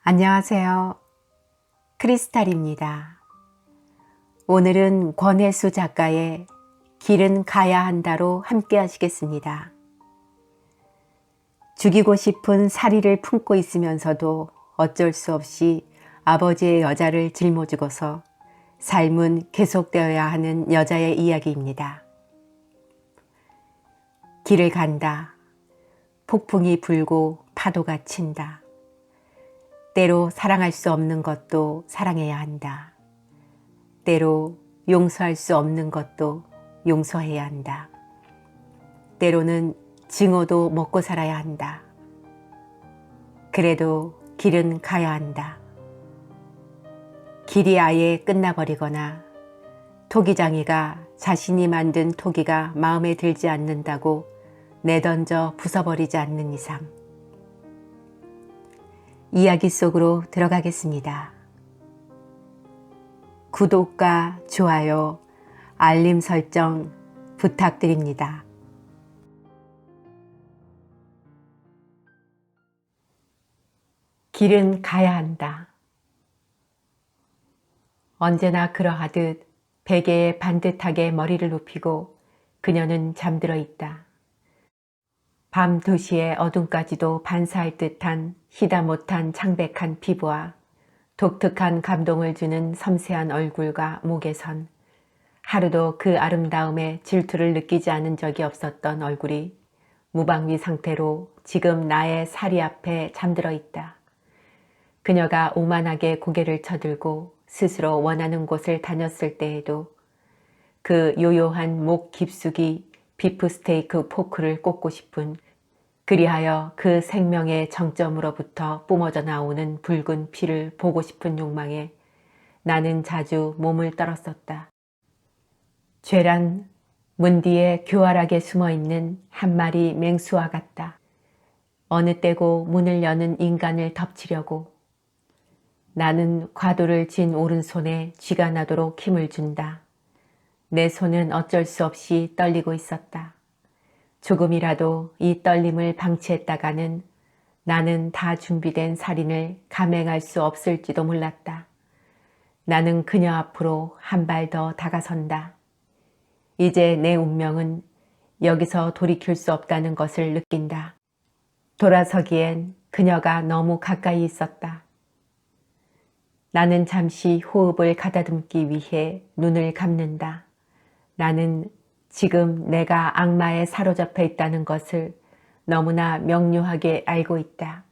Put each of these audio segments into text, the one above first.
안녕하세요. 크리스탈입니다. 오늘은 권혜수 작가의 길은 가야 한다로 함께 하시겠습니다. 죽이고 싶은 사리를 품고 있으면서도 어쩔 수 없이 아버지의 여자를 짊어지고서 삶은 계속되어야 하는 여자의 이야기입니다. 길을 간다. 폭풍이 불고 파도가 친다. 때로 사랑할 수 없는 것도 사랑해야 한다. 때로 용서할 수 없는 것도 용서해야 한다. 때로는 징어도 먹고 살아야 한다. 그래도 길은 가야 한다. 길이 아예 끝나버리거나 토기장이가 자신이 만든 토기가 마음에 들지 않는다고 내던져 부숴버리지 않는 이상 이야기 속으로 들어가겠습니다. 구독과 좋아요, 알림 설정 부탁드립니다. 길은 가야 한다. 언제나 그러하듯 베개에 반듯하게 머리를 눕히고 그녀는 잠들어 있다. 밤 2시의 어둠까지도 반사할 듯한 희다 못한 창백한 피부와 독특한 감동을 주는 섬세한 얼굴과 목에선 하루도 그 아름다움에 질투를 느끼지 않은 적이 없었던 얼굴이 무방비 상태로 지금 나의 사리 앞에 잠들어 있다. 그녀가 오만하게 고개를 쳐들고 스스로 원하는 곳을 다녔을 때에도 그 요요한 목 깊숙이 비프 스테이크 포크를 꽂고 싶은, 그리하여 그 생명의 정점으로부터 뿜어져 나오는 붉은 피를 보고 싶은 욕망에 나는 자주 몸을 떨었었다. 죄란 문 뒤에 교활하게 숨어있는 한 마리 맹수와 같다. 어느 때고 문을 여는 인간을 덮치려고 나는 과도를 진 오른손에 쥐가 나도록 힘을 준다. 내 손은 어쩔 수 없이 떨리고 있었다. 조금이라도 이 떨림을 방치했다가는 나는 다 준비된 살인을 감행할 수 없을지도 몰랐다. 나는 그녀 앞으로 한 발 더 다가선다. 이제 내 운명은 여기서 돌이킬 수 없다는 것을 느낀다. 돌아서기엔 그녀가 너무 가까이 있었다. 나는 잠시 호흡을 가다듬기 위해 눈을 감는다. 나는 지금 내가 악마에 사로잡혀 있다는 것을 너무나 명료하게 알고 있다.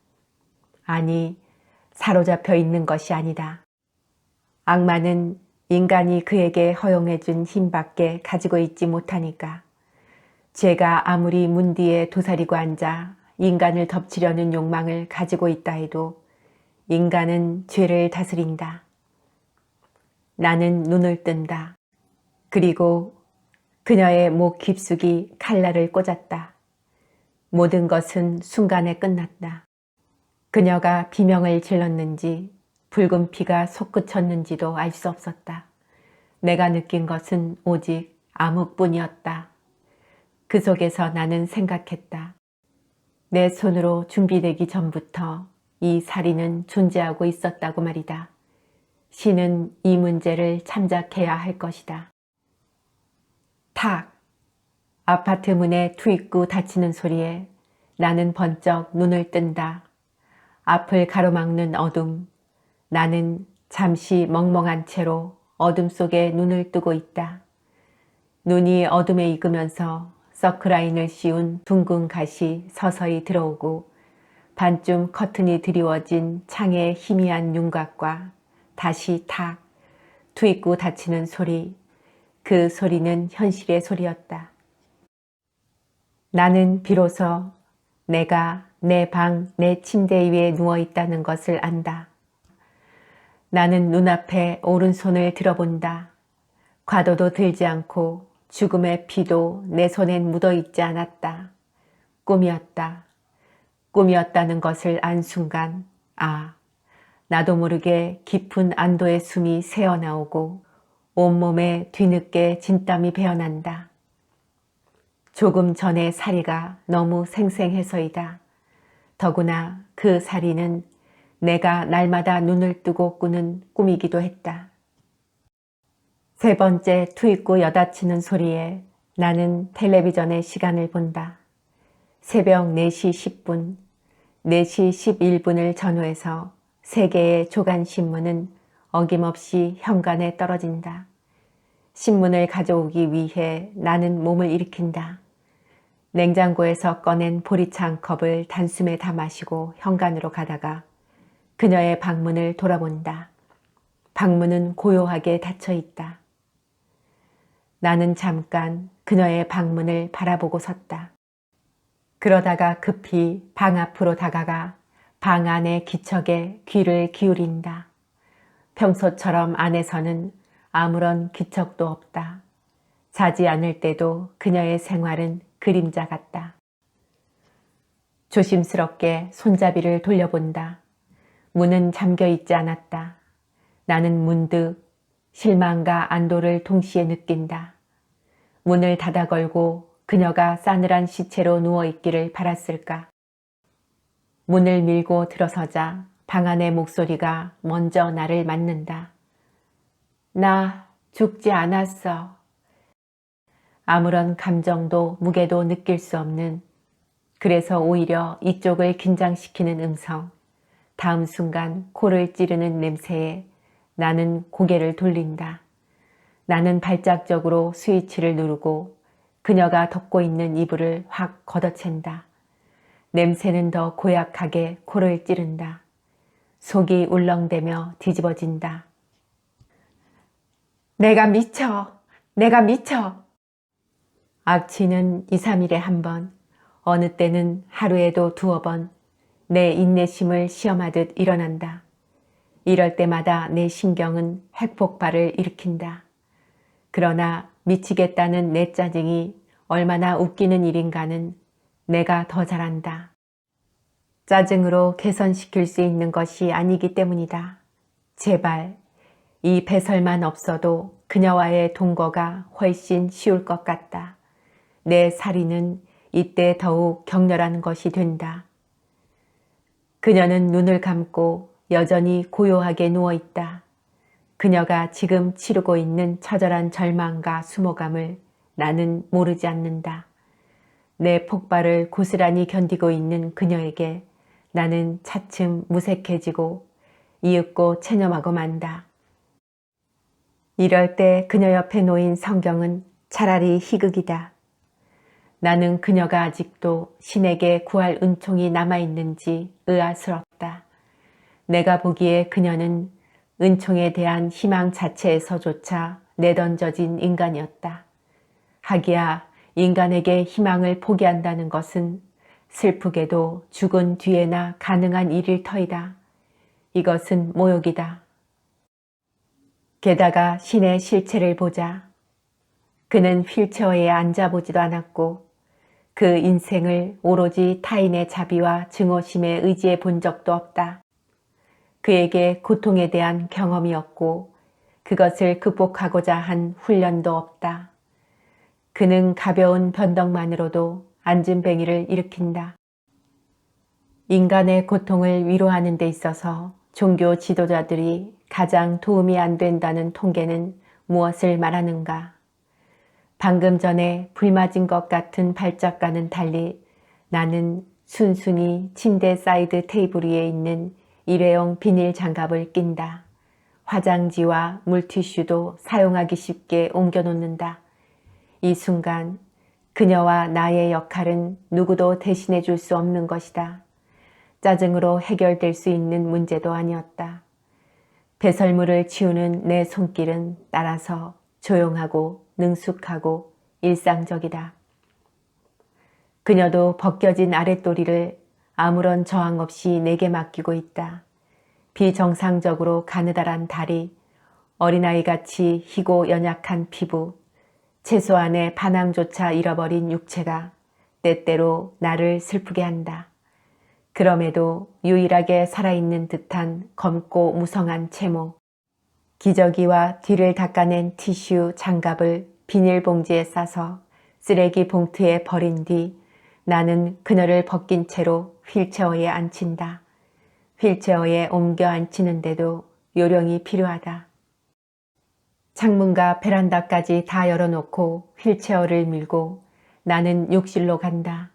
아니, 사로잡혀 있는 것이 아니다. 악마는 인간이 그에게 허용해준 힘밖에 가지고 있지 못하니까 죄가 아무리 문 뒤에 도사리고 앉아 인간을 덮치려는 욕망을 가지고 있다 해도 인간은 죄를 다스린다. 나는 눈을 뜬다. 그리고 그녀의 목 깊숙이 칼날을 꽂았다. 모든 것은 순간에 끝났다. 그녀가 비명을 질렀는지 붉은 피가 솟구쳤는지도 알 수 없었다. 내가 느낀 것은 오직 암흑뿐이었다. 그 속에서 나는 생각했다. 내 손으로 준비되기 전부터 이 살인은 존재하고 있었다고 말이다. 신은 이 문제를 참작해야 할 것이다. 탁! 아파트 문에 투입구 닫히는 소리에 나는 번쩍 눈을 뜬다. 앞을 가로막는 어둠. 나는 잠시 멍멍한 채로 어둠 속에 눈을 뜨고 있다. 눈이 어둠에 익으면서 서크라인을 씌운 둥근 갓이 서서히 들어오고 반쯤 커튼이 드리워진 창의 희미한 윤곽과 다시 탁! 투입구 닫히는 소리. 그 소리는 현실의 소리였다. 나는 비로소 내가 내 방, 내 침대 위에 누워있다는 것을 안다. 나는 눈앞에 오른손을 들어본다. 과도도 들지 않고 죽음의 피도 내 손엔 묻어있지 않았다. 꿈이었다. 꿈이었다는 것을 안 순간, 나도 모르게 깊은 안도의 숨이 새어나오고 온몸에 뒤늦게 진땀이 배어난다. 조금 전의 사리가 너무 생생해서이다. 더구나 그 사리는 내가 날마다 눈을 뜨고 꾸는 꿈이기도 했다. 세 번째 투입구 여닫히는 소리에 나는 텔레비전의 시간을 본다. 새벽 4시 10분, 4시 11분을 전후해서 세 개의 조간신문은 어김없이 현관에 떨어진다. 신문을 가져오기 위해 나는 몸을 일으킨다. 냉장고에서 꺼낸 보리차 한 컵을 단숨에 다 마시고 현관으로 가다가 그녀의 방문을 돌아본다. 방문은 고요하게 닫혀 있다. 나는 잠깐 그녀의 방문을 바라보고 섰다. 그러다가 급히 방 앞으로 다가가 방 안의 기척에 귀를 기울인다. 평소처럼 안에서는 아무런 기척도 없다. 자지 않을 때도 그녀의 생활은 그림자 같다. 조심스럽게 손잡이를 돌려본다. 문은 잠겨 있지 않았다. 나는 문득 실망과 안도를 동시에 느낀다. 문을 닫아 걸고 그녀가 싸늘한 시체로 누워있기를 바랐을까. 문을 밀고 들어서자 방 안의 목소리가 먼저 나를 맞는다. 나 죽지 않았어. 아무런 감정도 무게도 느낄 수 없는, 그래서 오히려 이쪽을 긴장시키는 음성. 다음 순간 코를 찌르는 냄새에 나는 고개를 돌린다. 나는 발작적으로 스위치를 누르고 그녀가 덮고 있는 이불을 확 걷어챈다. 냄새는 더 고약하게 코를 찌른다. 속이 울렁대며 뒤집어진다. 내가 미쳐! 내가 미쳐! 악취는 2, 3일에 한 번, 어느 때는 하루에도 2번 내 인내심을 시험하듯 일어난다. 이럴 때마다 내 신경은 핵폭발을 일으킨다. 그러나 미치겠다는 내 짜증이 얼마나 웃기는 일인가는 내가 더 잘안다. 짜증으로 개선시킬 수 있는 것이 아니기 때문이다. 제발 이 배설만 없어도 그녀와의 동거가 훨씬 쉬울 것 같다. 내 살인은 이때 더욱 격렬한 것이 된다. 그녀는 눈을 감고 여전히 고요하게 누워있다. 그녀가 지금 치르고 있는 처절한 절망과 수모감을 나는 모르지 않는다. 내 폭발을 고스란히 견디고 있는 그녀에게 나는 차츰 무색해지고 이윽고 체념하고 만다. 이럴 때 그녀 옆에 놓인 성경은 차라리 희극이다. 나는 그녀가 아직도 신에게 구할 은총이 남아있는지 의아스럽다. 내가 보기에 그녀는 은총에 대한 희망 자체에서조차 내던져진 인간이었다. 하기야 인간에게 희망을 포기한다는 것은 슬프게도 죽은 뒤에나 가능한 일일 터이다. 이것은 모욕이다. 게다가 신의 실체를 보자. 그는 휠체어에 앉아보지도 않았고 그 인생을 오로지 타인의 자비와 증오심에 의지해 본 적도 없다. 그에게 고통에 대한 경험이 없고 그것을 극복하고자 한 훈련도 없다. 그는 가벼운 변덕만으로도 안진뱅이를 일으킨다. 인간의 고통을 위로하는 데 있어서 종교 지도자들이 가장 도움이 안 된다는 통계는 무엇을 말하는가? 방금 전에 불맞은 것 같은 발작과는 달리 나는 순순히 침대 사이드 테이블 위에 있는 일회용 비닐 장갑을 낀다. 화장지와 물티슈도 사용하기 쉽게 옮겨놓는다. 이 순간 그녀와 나의 역할은 누구도 대신해 줄 수 없는 것이다. 짜증으로 해결될 수 있는 문제도 아니었다. 배설물을 치우는 내 손길은 따라서 조용하고 능숙하고 일상적이다. 그녀도 벗겨진 아랫도리를 아무런 저항 없이 내게 맡기고 있다. 비정상적으로 가느다란 다리, 어린아이같이 희고 연약한 피부, 최소한의 반항조차 잃어버린 육체가 때때로 나를 슬프게 한다. 그럼에도 유일하게 살아있는 듯한 검고 무성한 채모, 기저귀와 뒤를 닦아낸 티슈 장갑을 비닐봉지에 싸서 쓰레기 봉투에 버린 뒤 나는 그녀를 벗긴 채로 휠체어에 앉힌다. 휠체어에 옮겨 앉히는데도 요령이 필요하다. 창문과 베란다까지 다 열어놓고 휠체어를 밀고 나는 욕실로 간다.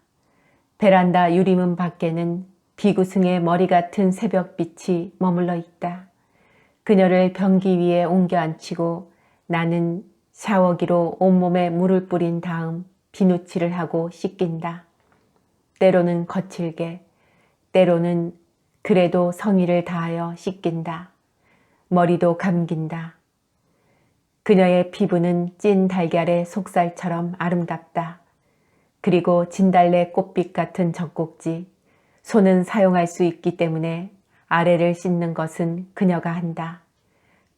베란다 유리문 밖에는 비구승의 머리 같은 새벽빛이 머물러 있다. 그녀를 변기 위에 옮겨 앉히고 나는 샤워기로 온몸에 물을 뿌린 다음 비누칠을 하고 씻긴다. 때로는 거칠게, 때로는 그래도 성의를 다하여 씻긴다. 머리도 감긴다. 그녀의 피부는 찐 달걀의 속살처럼 아름답다. 그리고 진달래 꽃빛 같은 젖꼭지, 손은 사용할 수 있기 때문에 아래를 씻는 것은 그녀가 한다.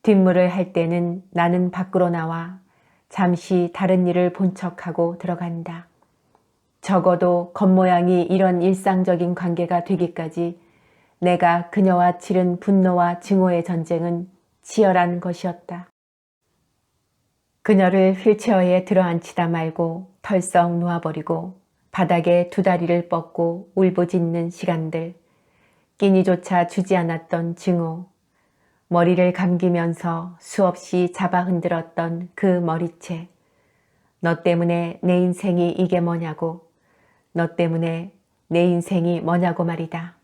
뒷물을 할 때는 나는 밖으로 나와 잠시 다른 일을 본 척하고 들어간다. 적어도 겉모양이 이런 일상적인 관계가 되기까지 내가 그녀와 치른 분노와 증오의 전쟁은 치열한 것이었다. 그녀를 휠체어에 들어앉히다 말고 털썩 놓아버리고 바닥에 두 다리를 뻗고 울부짖는 시간들, 끼니조차 주지 않았던 증오, 머리를 감기면서 수없이 잡아 흔들었던 그 머리채. 너 때문에 내 인생이 이게 뭐냐고, 너 때문에 내 인생이 뭐냐고 말이다.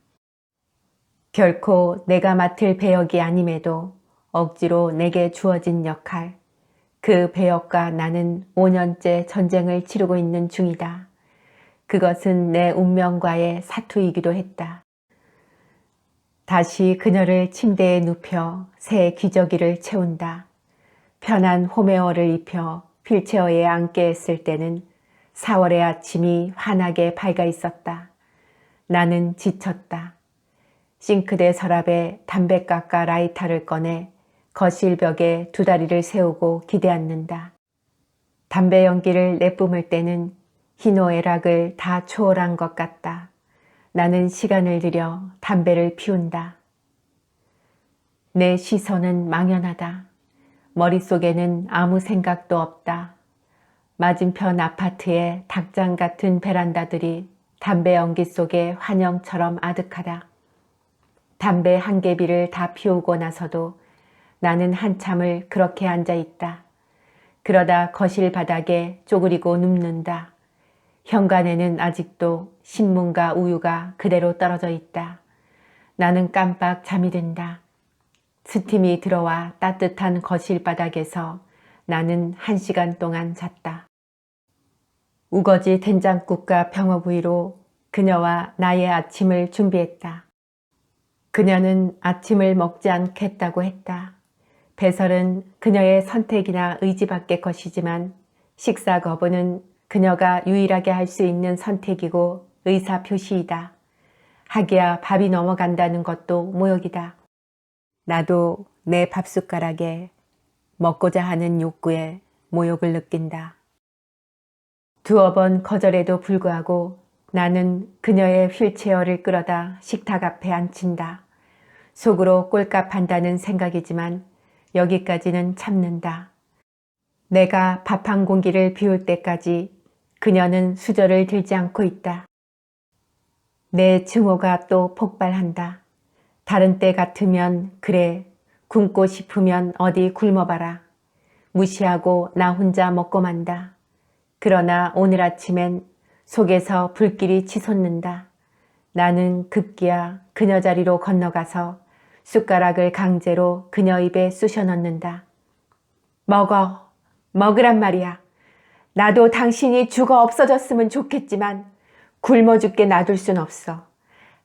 결코 내가 맡을 배역이 아님에도 억지로 내게 주어진 역할, 그 배역과 나는 5년째 전쟁을 치르고 있는 중이다. 그것은 내 운명과의 사투이기도 했다. 다시 그녀를 침대에 눕혀 새 기저귀를 채운다. 편한 홈웨어를 입혀 휠체어에 앉게 했을 때는 4월의 아침이 환하게 밝아 있었다. 나는 지쳤다. 싱크대 서랍에 담배깎아 라이터를 꺼내 거실 벽에 두 다리를 세우고 기대앉는다. 담배 연기를 내뿜을 때는 희노애락을 다 초월한 것 같다. 나는 시간을 들여 담배를 피운다. 내 시선은 망연하다. 머릿속에는 아무 생각도 없다. 맞은편 아파트의 닭장 같은 베란다들이 담배 연기 속에 환영처럼 아득하다. 담배 한 개비를 다 피우고 나서도 나는 한참을 그렇게 앉아있다. 그러다 거실 바닥에 쪼그리고 눕는다. 현관에는 아직도 신문과 우유가 그대로 떨어져 있다. 나는 깜빡 잠이 든다. 스팀이 들어와 따뜻한 거실 바닥에서 나는 1시간 동안 잤다. 우거지 된장국과 병어구이로 그녀와 나의 아침을 준비했다. 그녀는 아침을 먹지 않겠다고 했다. 배설은 그녀의 선택이나 의지 밖의 것이지만 식사 거부는 그녀가 유일하게 할 수 있는 선택이고 의사표시이다. 하기야 밥이 넘어간다는 것도 모욕이다. 나도 내 밥숟가락에 먹고자 하는 욕구에 모욕을 느낀다. 두어 번 거절에도 불구하고 나는 그녀의 휠체어를 끌어다 식탁 앞에 앉힌다. 속으로 꼴값한다는 생각이지만 여기까지는 참는다. 내가 밥 한 공기를 비울 때까지 그녀는 수저를 들지 않고 있다. 내 증오가 또 폭발한다. 다른 때 같으면 그래, 굶고 싶으면 어디 굶어봐라. 무시하고 나 혼자 먹고 만다. 그러나 오늘 아침엔 속에서 불길이 치솟는다. 나는 급기야 그녀 자리로 건너가서 숟가락을 강제로 그녀 입에 쑤셔 넣는다. 먹어, 먹으란 말이야. 나도 당신이 죽어 없어졌으면 좋겠지만 굶어 죽게 놔둘 순 없어.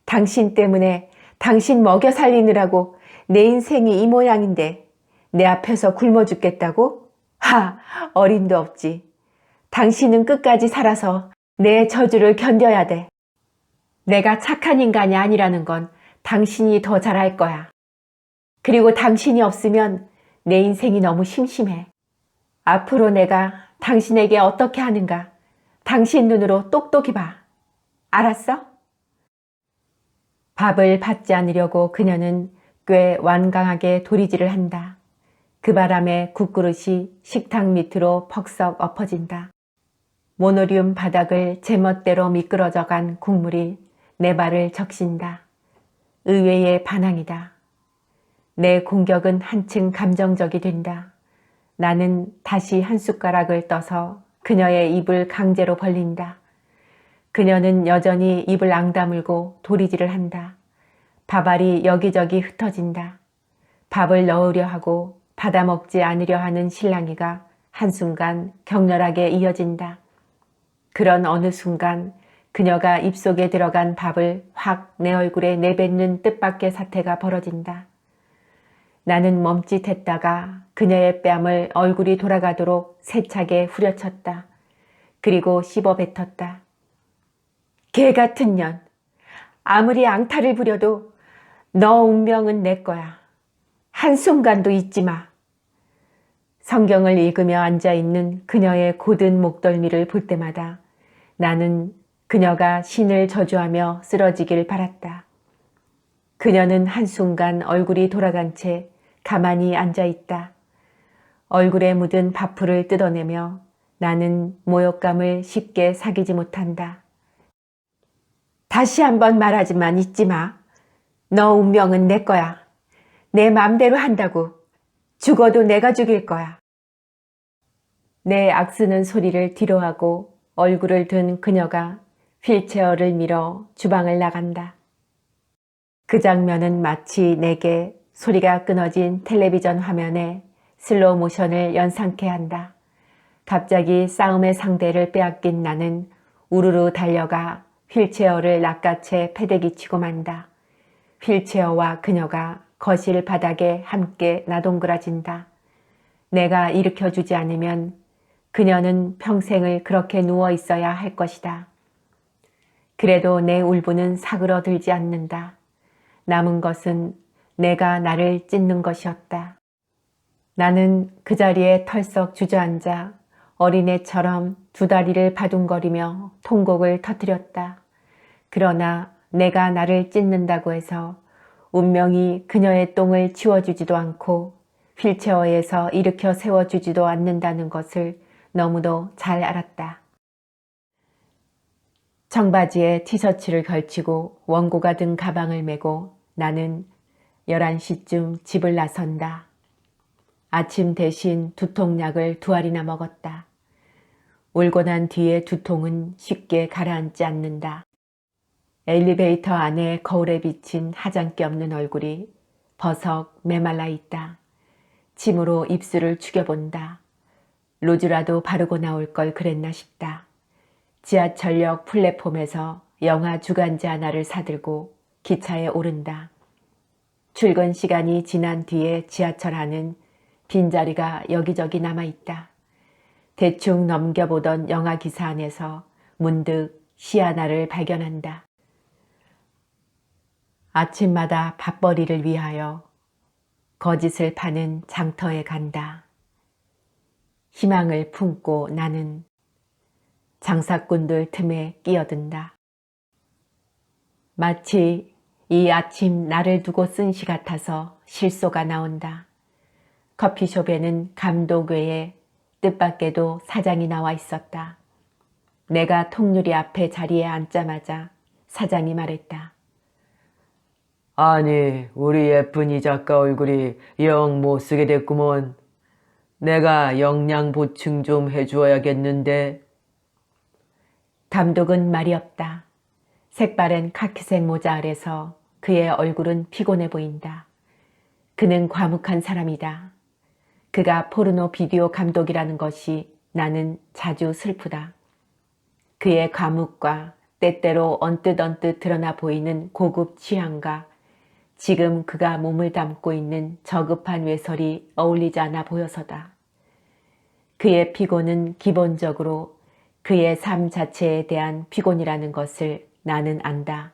당신 때문에 당신 먹여 살리느라고 내 인생이 이 모양인데 내 앞에서 굶어 죽겠다고? 하, 어림도 없지. 당신은 끝까지 살아서 내 저주를 견뎌야 돼. 내가 착한 인간이 아니라는 건 당신이 더 잘 알 거야. 그리고 당신이 없으면 내 인생이 너무 심심해. 앞으로 내가 당신에게 어떻게 하는가 당신 눈으로 똑똑히 봐. 알았어? 밥을 받지 않으려고 그녀는 꽤 완강하게 도리질을 한다. 그 바람에 국그릇이 식탁 밑으로 퍽썩 엎어진다. 모노리움 바닥을 제멋대로 미끄러져 간 국물이 내 발을 적신다. 의외의 반항이다. 내 공격은 한층 감정적이 된다. 나는 다시 한 숟가락을 떠서 그녀의 입을 강제로 벌린다. 그녀는 여전히 입을 앙다물고 도리질을 한다. 밥알이 여기저기 흩어진다. 밥을 넣으려 하고 받아먹지 않으려 하는 실랑이가 한순간 격렬하게 이어진다. 그런 어느 순간 그녀가 입속에 들어간 밥을 확 내 얼굴에 내뱉는 뜻밖의 사태가 벌어진다. 나는 멈칫했다가 그녀의 뺨을 얼굴이 돌아가도록 세차게 후려쳤다. 그리고 씹어뱉었다. 개 같은 년, 아무리 앙탈을 부려도 너 운명은 내 거야. 한순간도 잊지 마. 성경을 읽으며 앉아있는 그녀의 곧은 목덜미를 볼 때마다 나는 그녀가 신을 저주하며 쓰러지길 바랐다. 그녀는 한순간 얼굴이 돌아간 채 가만히 앉아있다. 얼굴에 묻은 밥풀을 뜯어내며 나는 모욕감을 쉽게 사귀지 못한다. 다시 한번 말하지만 잊지 마. 너 운명은 내 거야. 내 맘대로 한다고. 죽어도 내가 죽일 거야. 내 악쓰는 소리를 뒤로하고 얼굴을 든 그녀가 휠체어를 밀어 주방을 나간다. 그 장면은 마치 내게 소리가 끊어진 텔레비전 화면에 슬로우 모션을 연상케 한다. 갑자기 싸움의 상대를 빼앗긴 나는 우르르 달려가 휠체어를 낚아채 패대기 치고 만다. 휠체어와 그녀가 거실 바닥에 함께 나동그라진다. 내가 일으켜주지 않으면 그녀는 평생을 그렇게 누워 있어야 할 것이다. 그래도 내 울분은 사그러들지 않는다. 남은 것은 내가 나를 찢는 것이었다. 나는 그 자리에 털썩 주저앉아 어린애처럼 두 다리를 바둥거리며 통곡을 터뜨렸다. 그러나 내가 나를 찢는다고 해서 운명이 그녀의 똥을 치워주지도 않고 휠체어에서 일으켜 세워주지도 않는다는 것을 너무도 잘 알았다. 청바지에 티셔츠를 걸치고 원고가 든 가방을 메고 나는 11시쯤 집을 나선다. 아침 대신 두통약을 2알이나 먹었다. 울고 난 뒤에 두통은 쉽게 가라앉지 않는다. 엘리베이터 안에 거울에 비친 하장기 없는 얼굴이 버석 메말라 있다. 침으로 입술을 죽여본다. 로즈라도 바르고 나올 걸 그랬나 싶다. 지하철역 플랫폼에서 영화 주간지 하나를 사들고 기차에 오른다. 출근 시간이 지난 뒤에 지하철 안은 빈자리가 여기저기 남아있다. 대충 넘겨보던 영화 기사 안에서 문득 시 하나를 발견한다. 아침마다 밥벌이를 위하여 거짓을 파는 장터에 간다. 희망을 품고 나는 장사꾼들 틈에 끼어든다. 마치 이 아침 나를 두고 쓴 시 같아서 실소가 나온다. 커피숍에는 감독 외에 뜻밖에도 사장이 나와 있었다. 내가 통유리 앞에 자리에 앉자마자 사장이 말했다. 아니, 우리 예쁜 이 작가 얼굴이 영 못쓰게 됐구먼. 내가 영양 보충 좀 해주어야겠는데. 감독은 말이 없다. 색바랜 카키색 모자 아래서 그의 얼굴은 피곤해 보인다. 그는 과묵한 사람이다. 그가 포르노 비디오 감독이라는 것이 나는 자주 슬프다. 그의 과묵과 때때로 언뜻 드러나 보이는 고급 취향과 지금 그가 몸을 담고 있는 저급한 외설이 어울리지 않아 보여서다. 그의 피곤은 기본적으로 그의 삶 자체에 대한 피곤이라는 것을 나는 안다.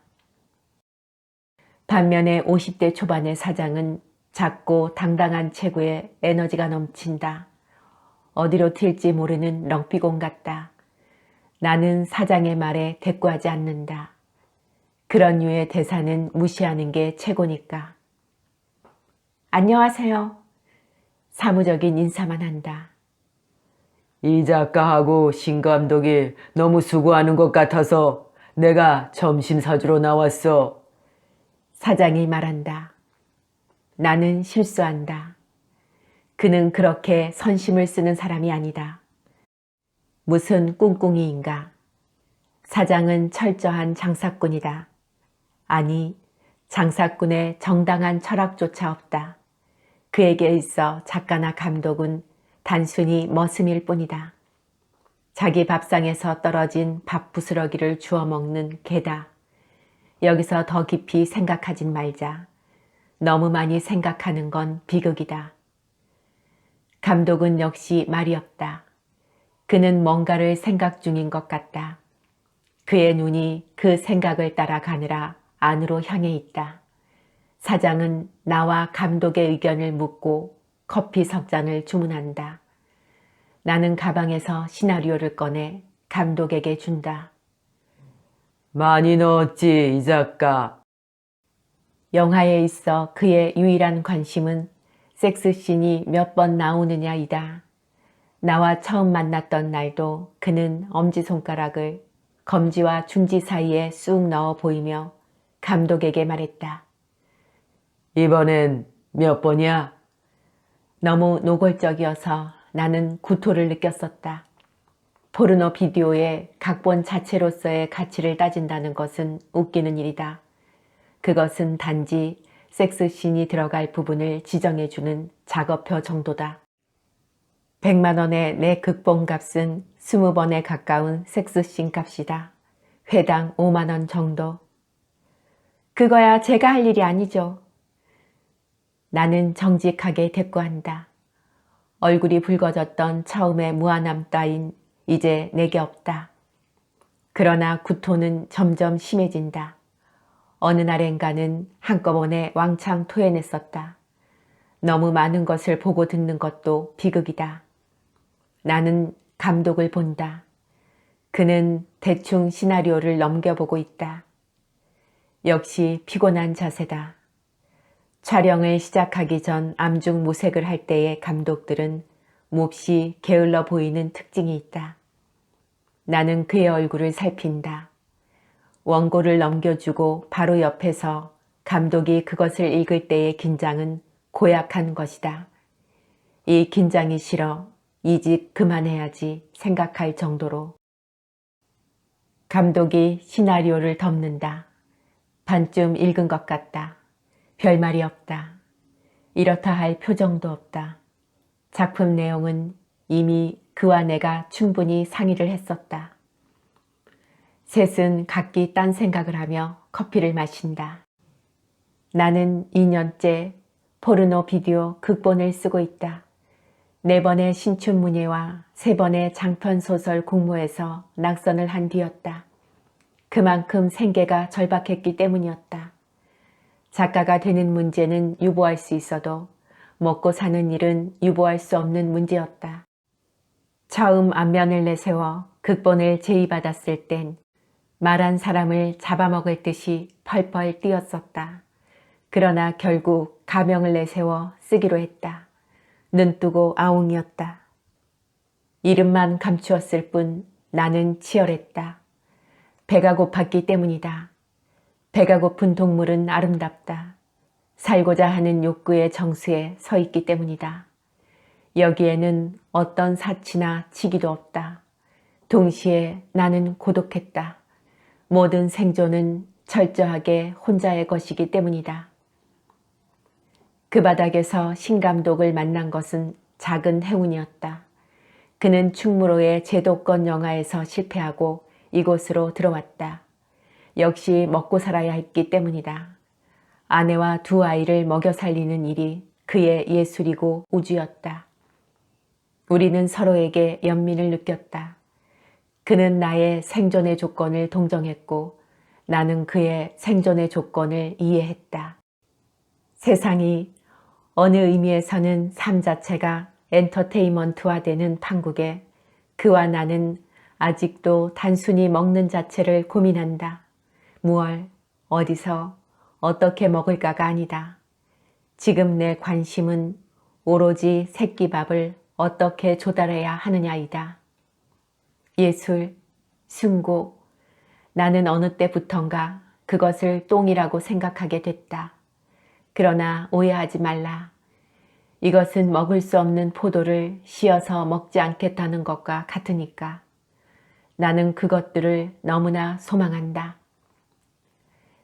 반면에 50대 초반의 사장은 작고 당당한 체구에 에너지가 넘친다. 어디로 튈지 모르는 럭비공 같다. 나는 사장의 말에 대꾸하지 않는다. 그런 류의 대사는 무시하는 게 최고니까. 안녕하세요. 사무적인 인사만 한다. 이 작가하고 신 감독이 너무 수고하는 것 같아서 내가 점심 사주러 나왔어. 사장이 말한다. 나는 실수한다. 그는 그렇게 선심을 쓰는 사람이 아니다. 무슨 꿍꿍이인가. 사장은 철저한 장사꾼이다. 아니, 장사꾼의 정당한 철학조차 없다. 그에게 있어 작가나 감독은 단순히 머슴일 뿐이다. 자기 밥상에서 떨어진 밥 부스러기를 주워 먹는 개다. 여기서 더 깊이 생각하진 말자. 너무 많이 생각하는 건 비극이다. 감독은 역시 말이 없다. 그는 뭔가를 생각 중인 것 같다. 그의 눈이 그 생각을 따라가느라 안으로 향해 있다. 사장은 나와 감독의 의견을 묻고 커피 석 잔을 주문한다. 나는 가방에서 시나리오를 꺼내 감독에게 준다. 많이 넣었지, 이 작가. 영화에 있어 그의 유일한 관심은 섹스씬이 몇 번 나오느냐이다. 나와 처음 만났던 날도 그는 엄지손가락을 검지와 중지 사이에 쑥 넣어 보이며 감독에게 말했다. 이번엔 몇 번이야? 너무 노골적이어서 나는 구토를 느꼈었다. 포르노 비디오의 각본 자체로서의 가치를 따진다는 것은 웃기는 일이다. 그것은 단지 섹스씬이 들어갈 부분을 지정해주는 작업표 정도다. 100만 원의 내 극본 값은 20번에 가까운 섹스씬 값이다. 회당 5만 원 정도. 그거야 제가 할 일이 아니죠. 나는 정직하게 대꾸한다. 얼굴이 붉어졌던 처음의 무안함 따윈 이제 내게 없다. 그러나 구토는 점점 심해진다. 어느 날엔가는 한꺼번에 왕창 토해냈었다. 너무 많은 것을 보고 듣는 것도 비극이다. 나는 감독을 본다. 그는 대충 시나리오를 넘겨보고 있다. 역시 피곤한 자세다. 촬영을 시작하기 전 암중 무색을 할 때의 감독들은 몹시 게을러 보이는 특징이 있다. 나는 그의 얼굴을 살핀다. 원고를 넘겨주고 바로 옆에서 감독이 그것을 읽을 때의 긴장은 고약한 것이다. 이 긴장이 싫어 이직 그만해야지 생각할 정도로. 감독이 시나리오를 덮는다. 반쯤 읽은 것 같다. 별말이 없다. 이렇다 할 표정도 없다. 작품 내용은 이미 그와 내가 충분히 상의를 했었다. 셋은 각기 딴 생각을 하며 커피를 마신다. 나는 2년째 포르노 비디오 극본을 쓰고 있다. 4번의 신춘문예와 3번의 장편소설 공모에서 낙선을 한 뒤였다. 그만큼 생계가 절박했기 때문이었다. 작가가 되는 문제는 유보할 수 있어도 먹고 사는 일은 유보할 수 없는 문제였다. 처음 안면을 내세워 극본을 제의받았을 땐 말한 사람을 잡아먹을 듯이 펄펄 뛰었었다. 그러나 결국 가명을 내세워 쓰기로 했다. 눈뜨고 아웅이었다. 이름만 감추었을 뿐 나는 치열했다. 배가 고팠기 때문이다. 배가 고픈 동물은 아름답다. 살고자 하는 욕구의 정수에 서 있기 때문이다. 여기에는 어떤 사치나 치기도 없다. 동시에 나는 고독했다. 모든 생존은 철저하게 혼자의 것이기 때문이다. 그 바닥에서 신감독을 만난 것은 작은 행운이었다. 그는 충무로의 제도권 영화에서 실패하고 이곳으로 들어왔다. 역시 먹고 살아야 했기 때문이다. 아내와 2 아이를 먹여 살리는 일이 그의 예술이고 우주였다. 우리는 서로에게 연민을 느꼈다. 그는 나의 생존의 조건을 동정했고 나는 그의 생존의 조건을 이해했다. 세상이 어느 의미에서는 삶 자체가 엔터테인먼트화되는 판국에 그와 나는 아직도 단순히 먹는 자체를 고민한다. 무얼, 어디서, 어떻게 먹을까가 아니다. 지금 내 관심은 오로지 새끼밥을 어떻게 조달해야 하느냐이다. 예술, 숭고, 나는 어느 때부턴가 그것을 똥이라고 생각하게 됐다. 그러나 오해하지 말라. 이것은 먹을 수 없는 포도를 씌어서 먹지 않겠다는 것과 같으니까. 나는 그것들을 너무나 소망한다.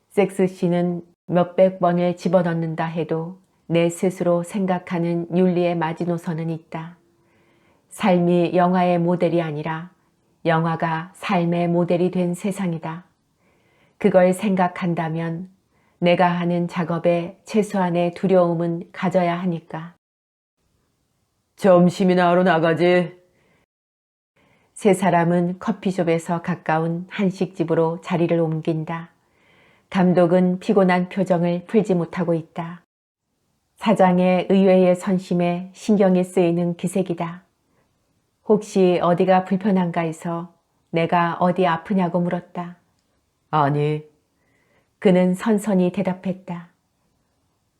섹스씬은 몇백 번을 집어넣는다 해도 내 스스로 생각하는 윤리의 마지노선은 있다. 삶이 영화의 모델이 아니라 영화가 삶의 모델이 된 세상이다. 그걸 생각한다면 내가 하는 작업에 최소한의 두려움은 가져야 하니까. 점심이나 하러 나가지. 세 사람은 커피숍에서 가까운 한식집으로 자리를 옮긴다. 감독은 피곤한 표정을 풀지 못하고 있다. 사장의 의외의 선심에 신경이 쓰이는 기색이다. 혹시 어디가 불편한가 해서 내가 어디 아프냐고 물었다. 아니, 그는 선선히 대답했다.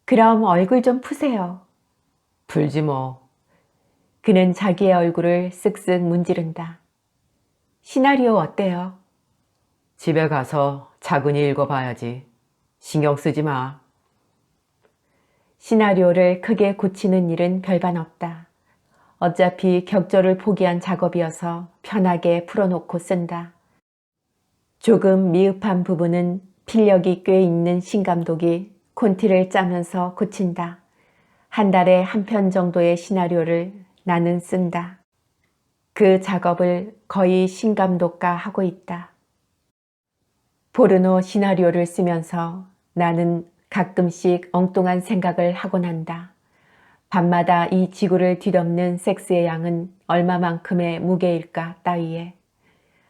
그럼 얼굴 좀 푸세요. 풀지 뭐. 그는 자기의 얼굴을 쓱쓱 문지른다. 시나리오 어때요? 집에 가서 차근히 읽어봐야지. 신경 쓰지 마. 시나리오를 크게 고치는 일은 별반 없다. 어차피 격조를 포기한 작업이어서 편하게 풀어놓고 쓴다. 조금 미흡한 부분은 필력이 꽤 있는 신감독이 콘티를 짜면서 고친다. 한 달에 한 편 정도의 시나리오를 나는 쓴다. 그 작업을 거의 신감독과 하고 있다. 포르노 시나리오를 쓰면서 나는 가끔씩 엉뚱한 생각을 하곤 한다. 밤마다 이 지구를 뒤덮는 섹스의 양은 얼마만큼의 무게일까 따위에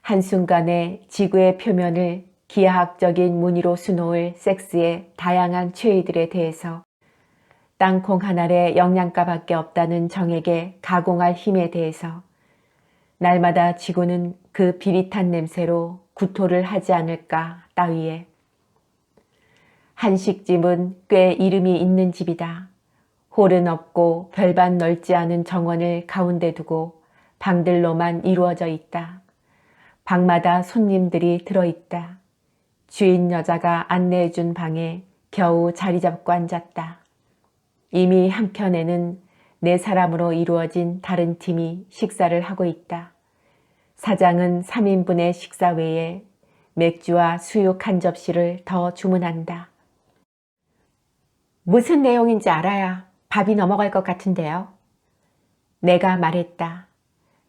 한순간에 지구의 표면을 기하학적인 무늬로 수놓을 섹스의 다양한 최의들에 대해서 땅콩 한 알에 영양가밖에 없다는 정액에 가공할 힘에 대해서 날마다 지구는 그 비릿한 냄새로 구토를 하지 않을까 따위에 한식집은 꽤 이름이 있는 집이다. 홀은 없고 별반 넓지 않은 정원을 가운데 두고 방들로만 이루어져 있다. 방마다 손님들이 들어있다. 주인 여자가 안내해준 방에 겨우 자리 잡고 앉았다. 이미 한켠에는 네 사람으로 이루어진 다른 팀이 식사를 하고 있다. 사장은 3인분의 식사 외에 맥주와 수육 한 접시를 더 주문한다. 무슨 내용인지 알아야 밥이 넘어갈 것 같은데요. 내가 말했다.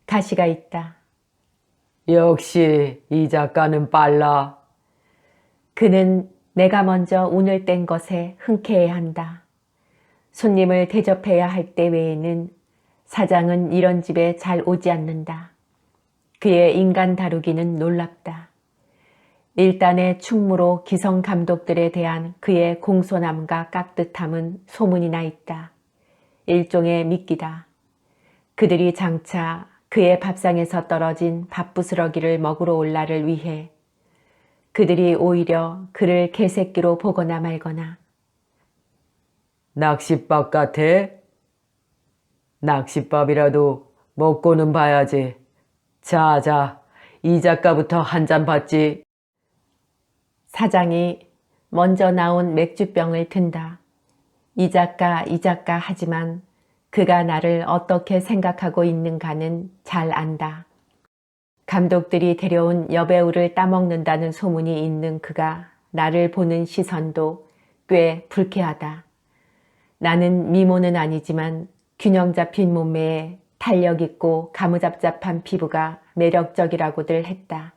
가시가 있다. 역시 이 작가는 빨라. 그는 내가 먼저 운을 뗀 것에 흔쾌해한다. 손님을 대접해야 할 때 외에는 사장은 이런 집에 잘 오지 않는다. 그의 인간 다루기는 놀랍다. 일단의 충무로 기성 감독들에 대한 그의 공손함과 깍듯함은 소문이 나 있다. 일종의 미끼다. 그들이 장차 그의 밥상에서 떨어진 밥부스러기를 먹으러 올 날을 위해 그들이 오히려 그를 개새끼로 보거나 말거나. 낚싯밥 같아? 낚싯밥이라도 먹고는 봐야지. 자, 이 작가부터 한 잔 받지. 사장이 먼저 나온 맥주병을 든다. 이 작가 하지만 그가 나를 어떻게 생각하고 있는가는 잘 안다. 감독들이 데려온 여배우를 따먹는다는 소문이 있는 그가 나를 보는 시선도 꽤 불쾌하다. 나는 미모는 아니지만 균형 잡힌 몸매에 탄력 있고 가무잡잡한 피부가 매력적이라고들 했다.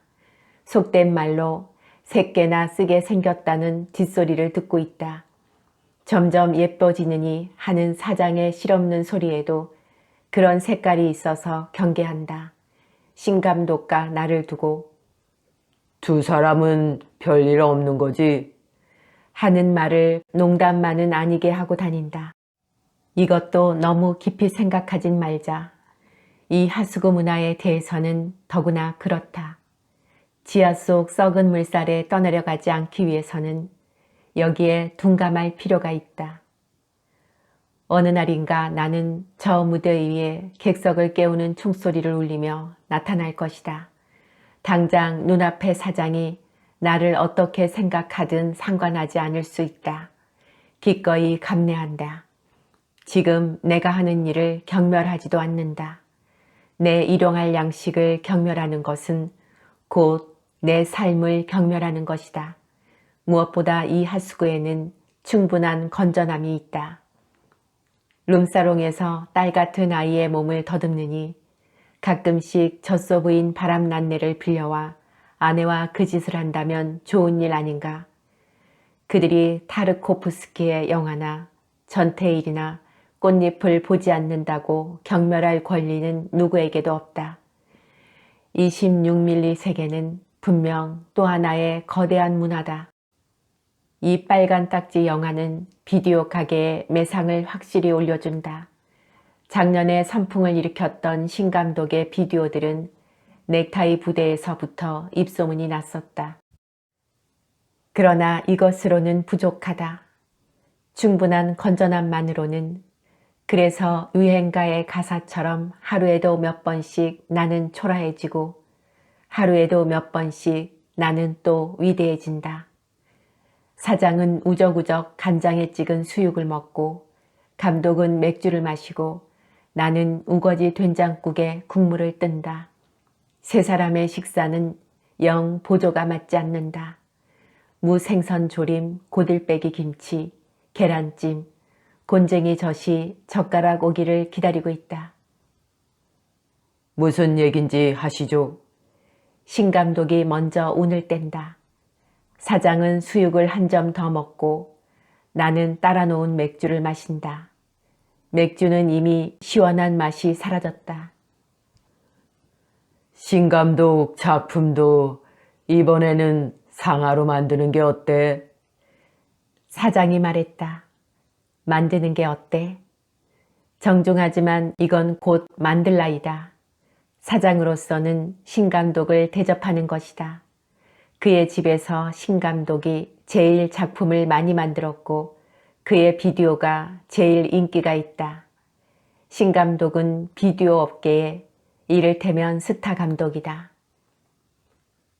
속된 말로 새끼나 쓰게 생겼다는 뒷소리를 듣고 있다. 점점 예뻐지느니 하는 사장의 실없는 소리에도 그런 색깔이 있어서 경계한다. 신감독과 나를 두고 두 사람은 별일 없는 거지. 하는 말을 농담만은 아니게 하고 다닌다. 이것도 너무 깊이 생각하진 말자. 이 하수구 문화에 대해서는 더구나 그렇다. 지하 속 썩은 물살에 떠내려가지 않기 위해서는 여기에 둔감할 필요가 있다. 어느 날인가 나는 저 무대 위에 객석을 깨우는 총소리를 울리며 나타날 것이다. 당장 눈앞의 사장이 나를 어떻게 생각하든 상관하지 않을 수 있다. 기꺼이 감내한다. 지금 내가 하는 일을 경멸하지도 않는다. 내 일용할 양식을 경멸하는 것은 곧 내 삶을 경멸하는 것이다. 무엇보다 이 하수구에는 충분한 건전함이 있다. 룸사롱에서 딸 같은 아이의 몸을 더듬느니 가끔씩 젖소 부인 바람난내를 빌려와 아내와 그 짓을 한다면 좋은 일 아닌가. 그들이 타르코프스키의 영화나 전태일이나 꽃잎을 보지 않는다고 경멸할 권리는 누구에게도 없다. 26mm 세계는 분명 또 하나의 거대한 문화다. 이 빨간 딱지 영화는 비디오 가게에 매상을 확실히 올려준다. 작년에 선풍을 일으켰던 신감독의 비디오들은 넥타이 부대에서부터 입소문이 났었다. 그러나 이것으로는 부족하다. 충분한 건전함만으로는. 그래서 유행가의 가사처럼 하루에도 몇 번씩 나는 초라해지고 하루에도 몇 번씩 나는 또 위대해진다. 사장은 우적우적 간장에 찍은 수육을 먹고 감독은 맥주를 마시고 나는 우거지 된장국에 국물을 뜬다. 세 사람의 식사는 영 보조가 맞지 않는다. 무생선 조림, 고들빼기 김치, 계란찜, 곤쟁이 젖이 젓가락 오기를 기다리고 있다. 무슨 얘긴지 하시죠. 신 감독이 먼저 운을 뗀다. 사장은 수육을 한 점 더 먹고 나는 따라 놓은 맥주를 마신다. 맥주는 이미 시원한 맛이 사라졌다. 신감독 작품도 이번에는 상하로 만드는 게 어때? 사장이 말했다. 만드는 게 어때? 정중하지만 이건 곧 만들 나이다. 사장으로서는 신감독을 대접하는 것이다. 그의 집에서 신감독이 제일 작품을 많이 만들었고 그의 비디오가 제일 인기가 있다. 신감독은 비디오 업계에 이를테면 스타 감독이다.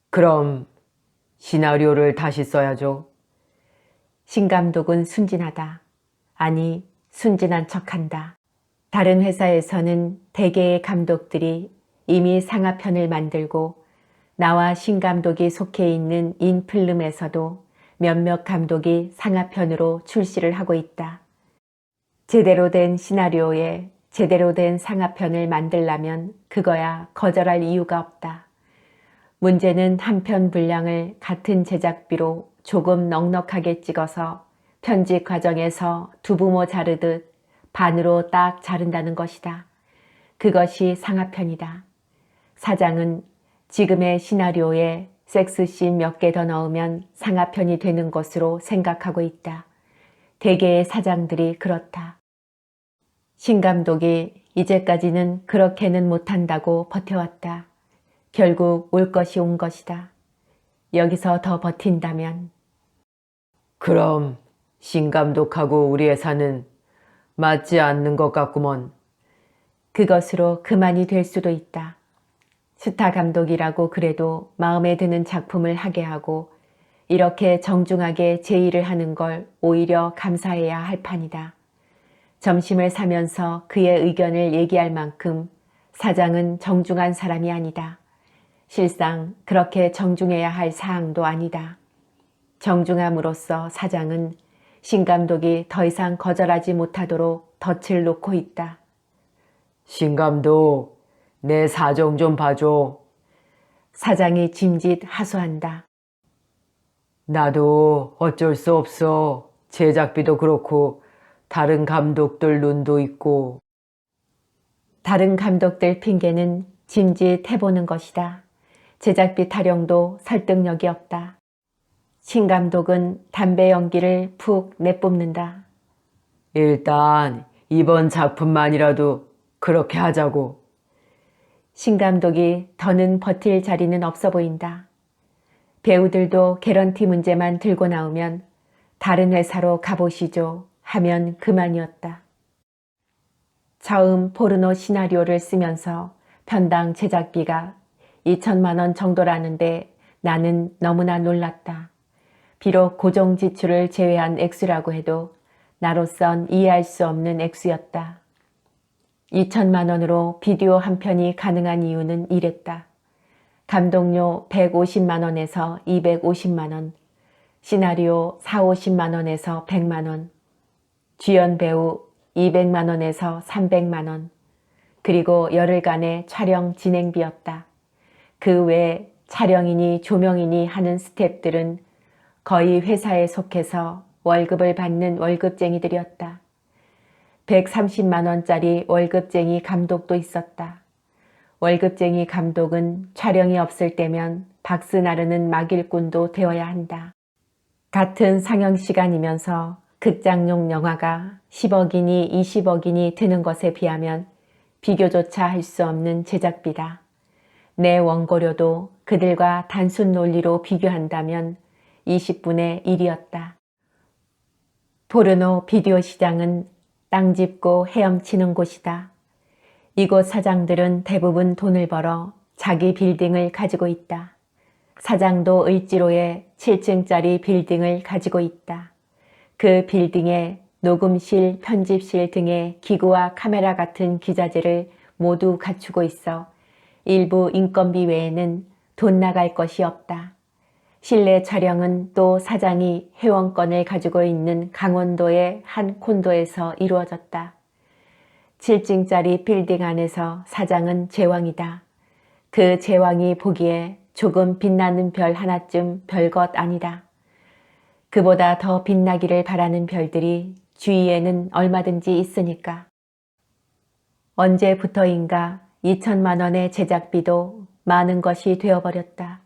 그럼 시나리오를 다시 써야죠. 신감독은 순진하다. 아니, 순진한 척한다. 다른 회사에서는 대개의 감독들이 이미 상하편을 만들고 나와 신감독이 속해 있는 인필름에서도 몇몇 감독이 상하편으로 출시를 하고 있다. 제대로 된 시나리오에 제대로 된 상하편을 만들려면 그거야 거절할 이유가 없다. 문제는 한 편 분량을 같은 제작비로 조금 넉넉하게 찍어서 편집 과정에서 두부모 자르듯 반으로 딱 자른다는 것이다. 그것이 상하편이다. 사장은 지금의 시나리오에 섹스씬 몇 개 더 넣으면 상하편이 되는 것으로 생각하고 있다. 대개의 사장들이 그렇다. 신 감독이 이제까지는 그렇게는 못한다고 버텨왔다. 결국 올 것이 온 것이다. 여기서 더 버틴다면. 그럼 신감독하고 우리 회사는 맞지 않는 것 같구먼. 그것으로 그만이 될 수도 있다. 스타 감독이라고 그래도 마음에 드는 작품을 하게 하고 이렇게 정중하게 제의를 하는 걸 오히려 감사해야 할 판이다. 점심을 사면서 그의 의견을 얘기할 만큼 사장은 정중한 사람이 아니다. 실상 그렇게 정중해야 할 사항도 아니다. 정중함으로써 사장은 신 감독이 더 이상 거절하지 못하도록 덫을 놓고 있다. 신감독, 내 사정 좀 봐줘. 사장이 짐짓 하소한다. 나도 어쩔 수 없어. 제작비도 그렇고 다른 감독들 눈도 있고. 다른 감독들 핑계는 짐짓 해보는 것이다. 제작비 타령도 설득력이 없다. 신 감독은 담배 연기를 푹 내뿜는다. 일단 이번 작품만이라도 그렇게 하자고. 신 감독이 더는 버틸 자리는 없어 보인다. 배우들도 개런티 문제만 들고 나오면 다른 회사로 가보시죠 하면 그만이었다. 처음 포르노 시나리오를 쓰면서 편당 제작비가 2천만 원 정도라는데 나는 너무나 놀랐다. 비록 고정 지출을 제외한 액수라고 해도 나로선 이해할 수 없는 액수였다. 2천만 원으로 비디오 한 편이 가능한 이유는 이랬다. 감독료 150만 원에서 250만 원, 시나리오 4, 50만 원에서 100만 원, 주연 배우 200만 원에서 300만 원, 그리고 열흘간의 촬영 진행비였다. 그 외에 촬영이니 조명이니 하는 스태프들은 거의 회사에 속해서 월급을 받는 월급쟁이들이었다. 130만 원짜리 월급쟁이 감독도 있었다. 월급쟁이 감독은 촬영이 없을 때면 박스 나르는 막일꾼도 되어야 한다. 같은 상영 시간이면서 극장용 영화가 10억이니 20억이니 드는 것에 비하면 비교조차 할 수 없는 제작비다. 내 원고료도 그들과 단순 논리로 비교한다면 20분의 1이었다. 포르노 비디오 시장은 땅 짚고 헤엄치는 곳이다. 이곳 사장들은 대부분 돈을 벌어 자기 빌딩을 가지고 있다. 사장도 을지로에 7층짜리 빌딩을 가지고 있다. 그 빌딩에 녹음실, 편집실 등의 기구와 카메라 같은 기자재를 모두 갖추고 있어 일부 인건비 외에는 돈 나갈 것이 없다. 실내 촬영은 또 사장이 회원권을 가지고 있는 강원도의 한 콘도에서 이루어졌다. 7층짜리 빌딩 안에서 사장은 제왕이다. 그 제왕이 보기에 조금 빛나는 별 하나쯤 별것 아니다. 그보다 더 빛나기를 바라는 별들이 주위에는 얼마든지 있으니까. 언제부터인가 2천만 원의 제작비도 많은 것이 되어버렸다.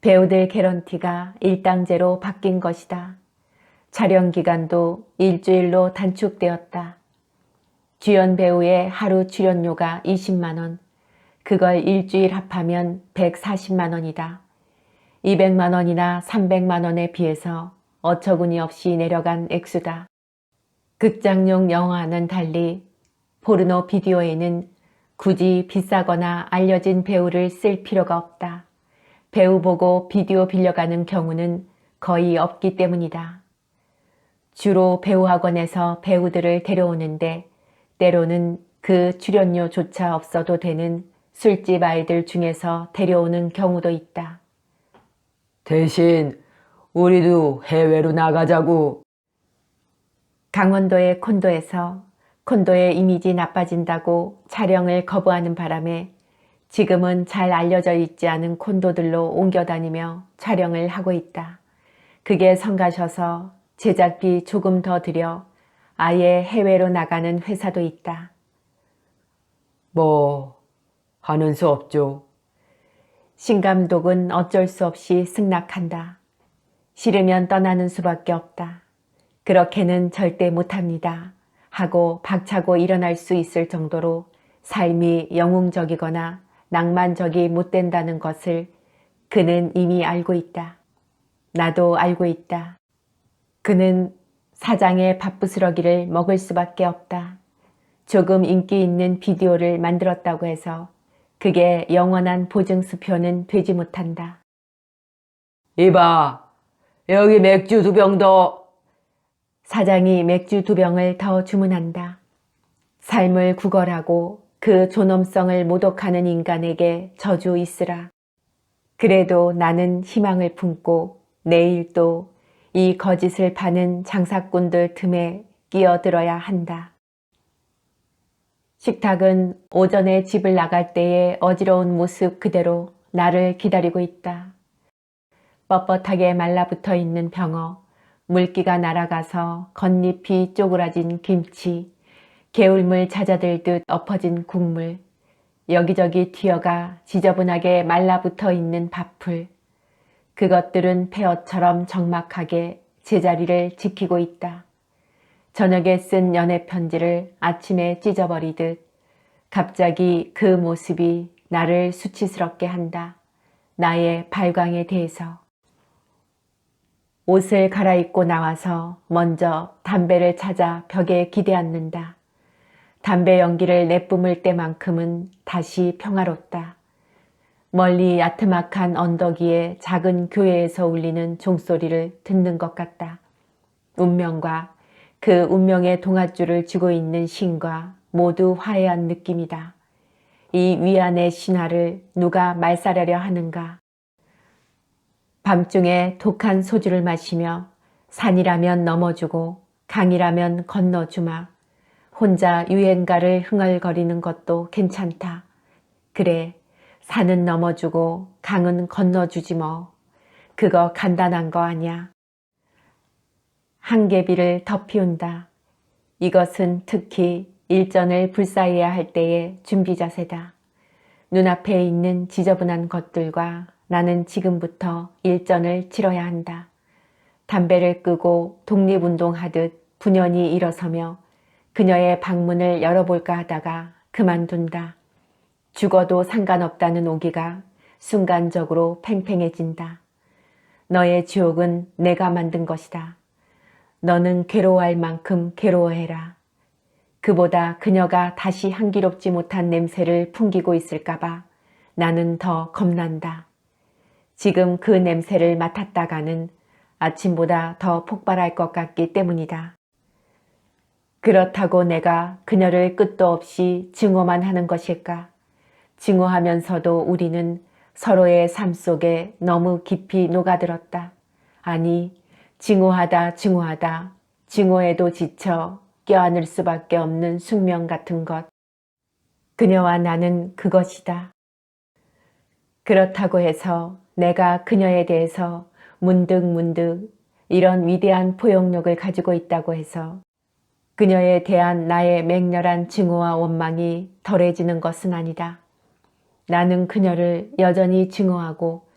배우들 개런티가 일당제로 바뀐 것이다. 촬영 기간도 일주일로 단축되었다. 주연 배우의 하루 출연료가 20만 원, 그걸 일주일 합하면 140만 원이다. 200만 원이나 300만 원에 비해서 어처구니 없이 내려간 액수다. 극장용 영화와는 달리 포르노 비디오에는 굳이 비싸거나 알려진 배우를 쓸 필요가 없다. 배우 보고 비디오 빌려가는 경우는 거의 없기 때문이다. 주로 배우학원에서 배우들을 데려오는데 때로는 그 출연료조차 없어도 되는 술집 아이들 중에서 데려오는 경우도 있다. 대신 우리도 해외로 나가자고. 강원도의 콘도에서 콘도의 이미지 나빠진다고 촬영을 거부하는 바람에 지금은 잘 알려져 있지 않은 콘도들로 옮겨다니며 촬영을 하고 있다. 그게 성가셔서 제작비 조금 더 들여 아예 해외로 나가는 회사도 있다. 뭐 하는 수 없죠. 신 감독은 어쩔 수 없이 승낙한다. 싫으면 떠나는 수밖에 없다. 그렇게는 절대 못합니다. 하고 박차고 일어날 수 있을 정도로 삶이 영웅적이거나 낭만적이 못 된다는 것을 그는 이미 알고 있다. 나도 알고 있다. 그는 사장의 밥부스러기를 먹을 수밖에 없다. 조금 인기 있는 비디오를 만들었다고 해서 그게 영원한 보증수표는 되지 못한다. 이봐, 여기 맥주 2병 더. 사장이 맥주 2병을 더 주문한다. 삶을 구걸하고 그 존엄성을 모독하는 인간에게 저주 있으라. 그래도 나는 희망을 품고 내일 또 이 거짓을 파는 장사꾼들 틈에 끼어들어야 한다. 식탁은 오전에 집을 나갈 때의 어지러운 모습 그대로 나를 기다리고 있다. 뻣뻣하게 말라붙어 있는 병어, 물기가 날아가서 겉잎이 쪼그라진 김치, 개울물 잦아들듯 엎어진 국물, 여기저기 튀어가 지저분하게 말라붙어 있는 밥풀, 그것들은 폐허처럼 적막하게 제자리를 지키고 있다. 저녁에 쓴 연애편지를 아침에 찢어버리듯 갑자기 그 모습이 나를 수치스럽게 한다. 나의 발광에 대해서. 옷을 갈아입고 나와서 먼저 담배를 찾아 벽에 기대앉는다. 담배 연기를 내뿜을 때만큼은 다시 평화롭다. 멀리 야트막한 언덕 위에 작은 교회에서 울리는 종소리를 듣는 것 같다. 운명과 그 운명의 동아줄을 쥐고 있는 신과 모두 화해한 느낌이다. 이 위안의 신화를 누가 말살하려 하는가? 밤중에 독한 소주를 마시며 산이라면 넘어주고 강이라면 건너주마. 혼자 유행가를 흥얼거리는 것도 괜찮다. 그래, 산은 넘어주고 강은 건너주지 뭐. 그거 간단한 거 아냐. 한개비를 덮이운다. 이것은 특히 일전을 불사해야 할 때의 준비 자세다. 눈앞에 있는 지저분한 것들과 나는 지금부터 일전을 치러야 한다. 담배를 끄고 독립운동하듯 분연히 일어서며 그녀의 방문을 열어볼까 하다가 그만둔다. 죽어도 상관없다는 오기가 순간적으로 팽팽해진다. 너의 지옥은 내가 만든 것이다. 너는 괴로워할 만큼 괴로워해라. 그보다 그녀가 다시 향기롭지 못한 냄새를 풍기고 있을까봐 나는 더 겁난다. 지금 그 냄새를 맡았다가는 아침보다 더 폭발할 것 같기 때문이다. 그렇다고 내가 그녀를 끝도 없이 증오만 하는 것일까? 증오하면서도 우리는 서로의 삶 속에 너무 깊이 녹아들었다. 아니, 증오하다 증오해도 지쳐 껴안을 수밖에 없는 숙명 같은 것. 그녀와 나는 그것이다. 그렇다고 해서 내가 그녀에 대해서 문득 이런 위대한 포용력을 가지고 있다고 해서 그녀에 대한 나의 맹렬한 증오와 원망이 덜해지는 것은 아니다. 나는 그녀를 여전히 증오하고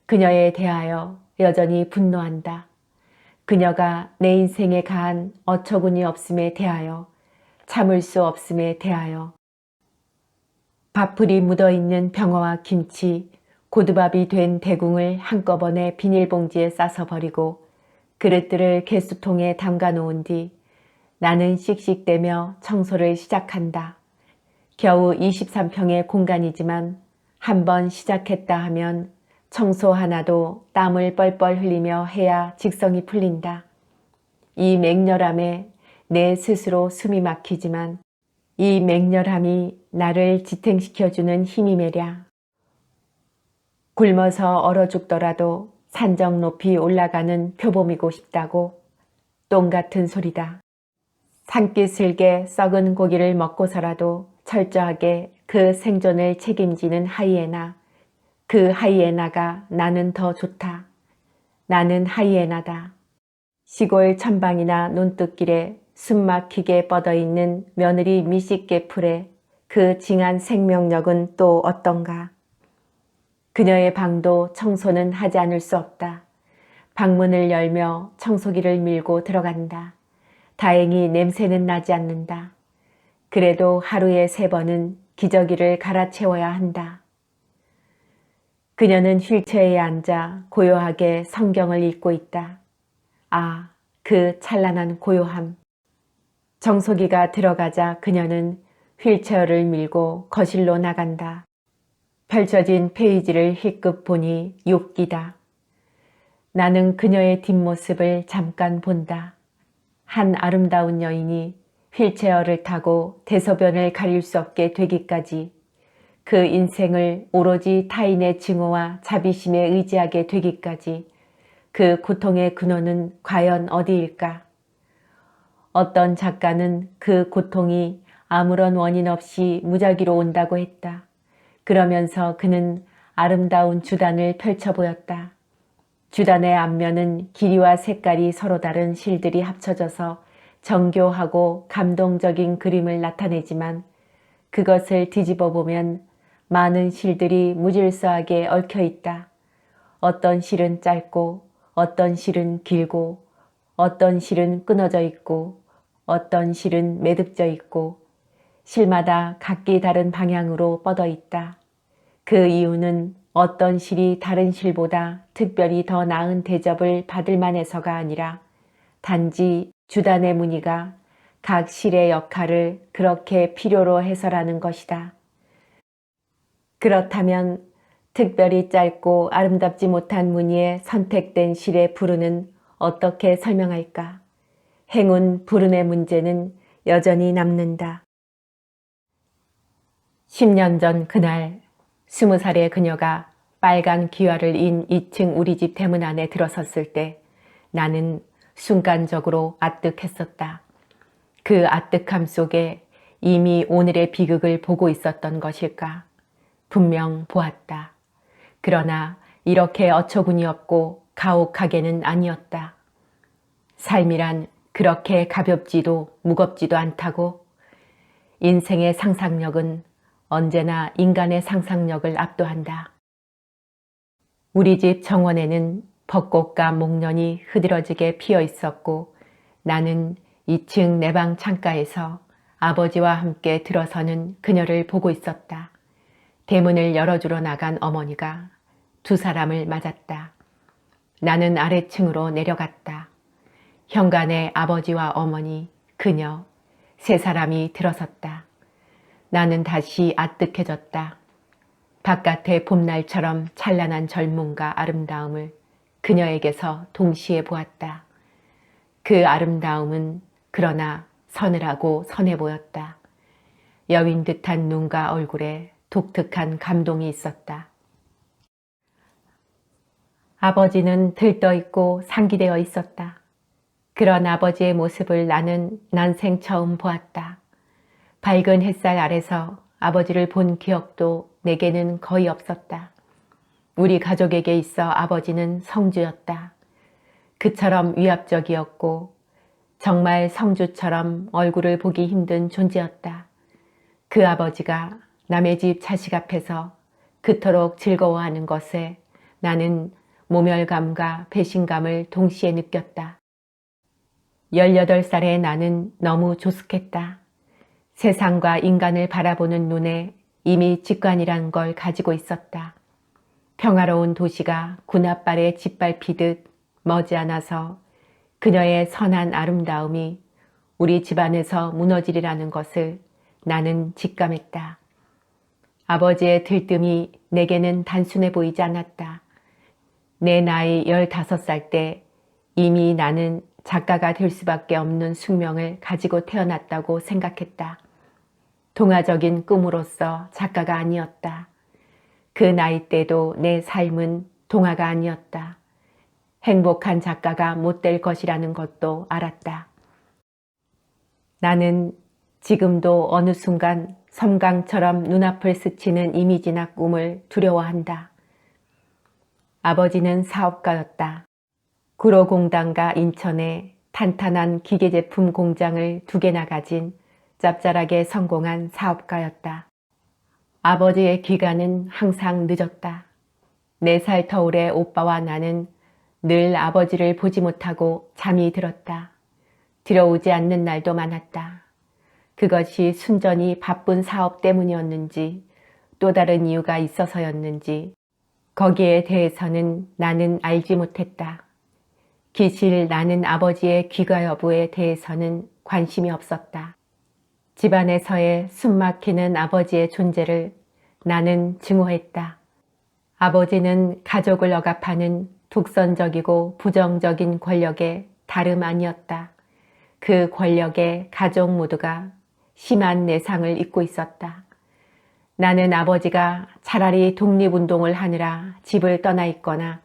그녀에 대하여 여전히 분노한다. 그녀가 내 인생에 가한 어처구니 없음에 대하여, 참을 수 없음에 대하여, 밥풀이 묻어있는 병어와 김치, 고두밥이 된 대궁을 한꺼번에 비닐봉지에 싸서 버리고 그릇들을 개수통에 담가 놓은 뒤 나는 씩씩대며 청소를 시작한다. 겨우 23평의 공간이지만 한번 시작했다 하면 청소 하나도 땀을 뻘뻘 흘리며 해야 직성이 풀린다. 이 맹렬함에 내 스스로 숨이 막히지만 이 맹렬함이 나를 지탱시켜주는 힘이 매랴. 굶어서 얼어 죽더라도 산적 높이 올라가는 표범이고 싶다고. 똥 같은 소리다. 산기슭에 썩은 고기를 먹고서라도 철저하게 그 생존을 책임지는 하이에나. 그 하이에나가 나는 더 좋다. 나는 하이에나다. 시골 천방이나 논뚝길에 숨막히게 뻗어있는 며느리 미식개 풀에 그 징한 생명력은 또 어떤가. 그녀의 방도 청소는 하지 않을 수 없다. 방문을 열며 청소기를 밀고 들어간다. 다행히 냄새는 나지 않는다. 그래도 하루에 3번은 기저귀를 갈아채워야 한다. 그녀는 휠체어에 앉아 고요하게 성경을 읽고 있다. 아, 그 찬란한 고요함. 청소기가 들어가자 그녀는 휠체어를 밀고 거실로 나간다. 펼쳐진 페이지를 힐끗 보니 욕기다. 나는 그녀의 뒷모습을 잠깐 본다. 한 아름다운 여인이 휠체어를 타고 대소변을 가릴 수 없게 되기까지, 그 인생을 오로지 타인의 증오와 자비심에 의지하게 되기까지 그 고통의 근원은 과연 어디일까? 어떤 작가는 그 고통이 아무런 원인 없이 무작위로 온다고 했다. 그러면서 그는 아름다운 주단을 펼쳐 보였다. 주단의 앞면은 길이와 색깔이 서로 다른 실들이 합쳐져서 정교하고 감동적인 그림을 나타내지만 그것을 뒤집어 보면 많은 실들이 무질서하게 얽혀 있다. 어떤 실은 짧고 어떤 실은 길고 어떤 실은 끊어져 있고 어떤 실은 매듭져 있고 실마다 각기 다른 방향으로 뻗어 있다. 그 이유는 어떤 실이 다른 실보다 특별히 더 나은 대접을 받을 만해서가 아니라 단지 주단의 무늬가 각 실의 역할을 그렇게 필요로 해서라는 것이다. 그렇다면 특별히 짧고 아름답지 못한 무늬의 선택된 시의 불운은 어떻게 설명할까? 행운 불운의 문제는 여전히 남는다. 10년 전 그날 20살의 그녀가 빨간 기와를 인 2층 우리 집 대문 안에 들어섰을 때 나는 순간적으로 아뜩했었다. 그 아뜩함 속에 이미 오늘의 비극을 보고 있었던 것일까? 분명 보았다. 그러나 이렇게 어처구니 없고 가혹하게는 아니었다. 삶이란 그렇게 가볍지도 무겁지도 않다고. 인생의 상상력은 언제나 인간의 상상력을 압도한다. 우리 집 정원에는 벚꽃과 목련이 흐드러지게 피어 있었고 나는 2층 내 방 창가에서 아버지와 함께 들어서는 그녀를 보고 있었다. 대문을 열어주러 나간 어머니가 두 사람을 맞았다. 나는 아래층으로 내려갔다. 현관에 아버지와 어머니, 그녀, 세 사람이 들어섰다. 나는 다시 아뜩해졌다. 바깥의 봄날처럼 찬란한 젊음과 아름다움을 그녀에게서 동시에 보았다. 그 아름다움은 그러나 서늘하고 선해 보였다. 여윈 듯한 눈과 얼굴에 독특한 감동이 있었다. 아버지는 들떠있고 상기되어 있었다. 그런 아버지의 모습을 나는 난생 처음 보았다. 밝은 햇살 아래서 아버지를 본 기억도 내게는 거의 없었다. 우리 가족에게 있어 아버지는 성주였다. 그처럼 위압적이었고 정말 성주처럼 얼굴을 보기 힘든 존재였다. 그 아버지가 남의 집 자식 앞에서 그토록 즐거워하는 것에 나는 모멸감과 배신감을 동시에 느꼈다. 18살의 나는 너무 조숙했다. 세상과 인간을 바라보는 눈에 이미 직관이란 걸 가지고 있었다. 평화로운 도시가 군홧발에 짓밟히듯 머지않아서 그녀의 선한 아름다움이 우리 집안에서 무너지리라는 것을 나는 직감했다. 아버지의 들뜸이 내게는 단순해 보이지 않았다. 내 나이 15살 때 이미 나는 작가가 될 수밖에 없는 숙명을 가지고 태어났다고 생각했다. 동화적인 꿈으로서 작가가 아니었다. 그 나이 때도 내 삶은 동화가 아니었다. 행복한 작가가 못 될 것이라는 것도 알았다. 나는 지금도 어느 순간 섬광처럼 눈앞을 스치는 이미지나 꿈을 두려워한다. 아버지는 사업가였다. 구로공단과 인천에 탄탄한 기계제품 공장을 2개나 가진 짭짤하게 성공한 사업가였다. 아버지의 귀가는 항상 늦었다. 4살 터울의 오빠와 나는 늘 아버지를 보지 못하고 잠이 들었다. 들어오지 않는 날도 많았다. 그것이 순전히 바쁜 사업 때문이었는지 또 다른 이유가 있어서였는지 거기에 대해서는 나는 알지 못했다. 기실 나는 아버지의 귀가 여부에 대해서는 관심이 없었다. 집안에서의 숨막히는 아버지의 존재를 나는 증오했다. 아버지는 가족을 억압하는 독선적이고 부정적인 권력의 다름 아니었다. 그 권력에 가족 모두가 심한 내상을 입고 있었다. 나는 아버지가 차라리 독립운동을 하느라 집을 떠나 있거나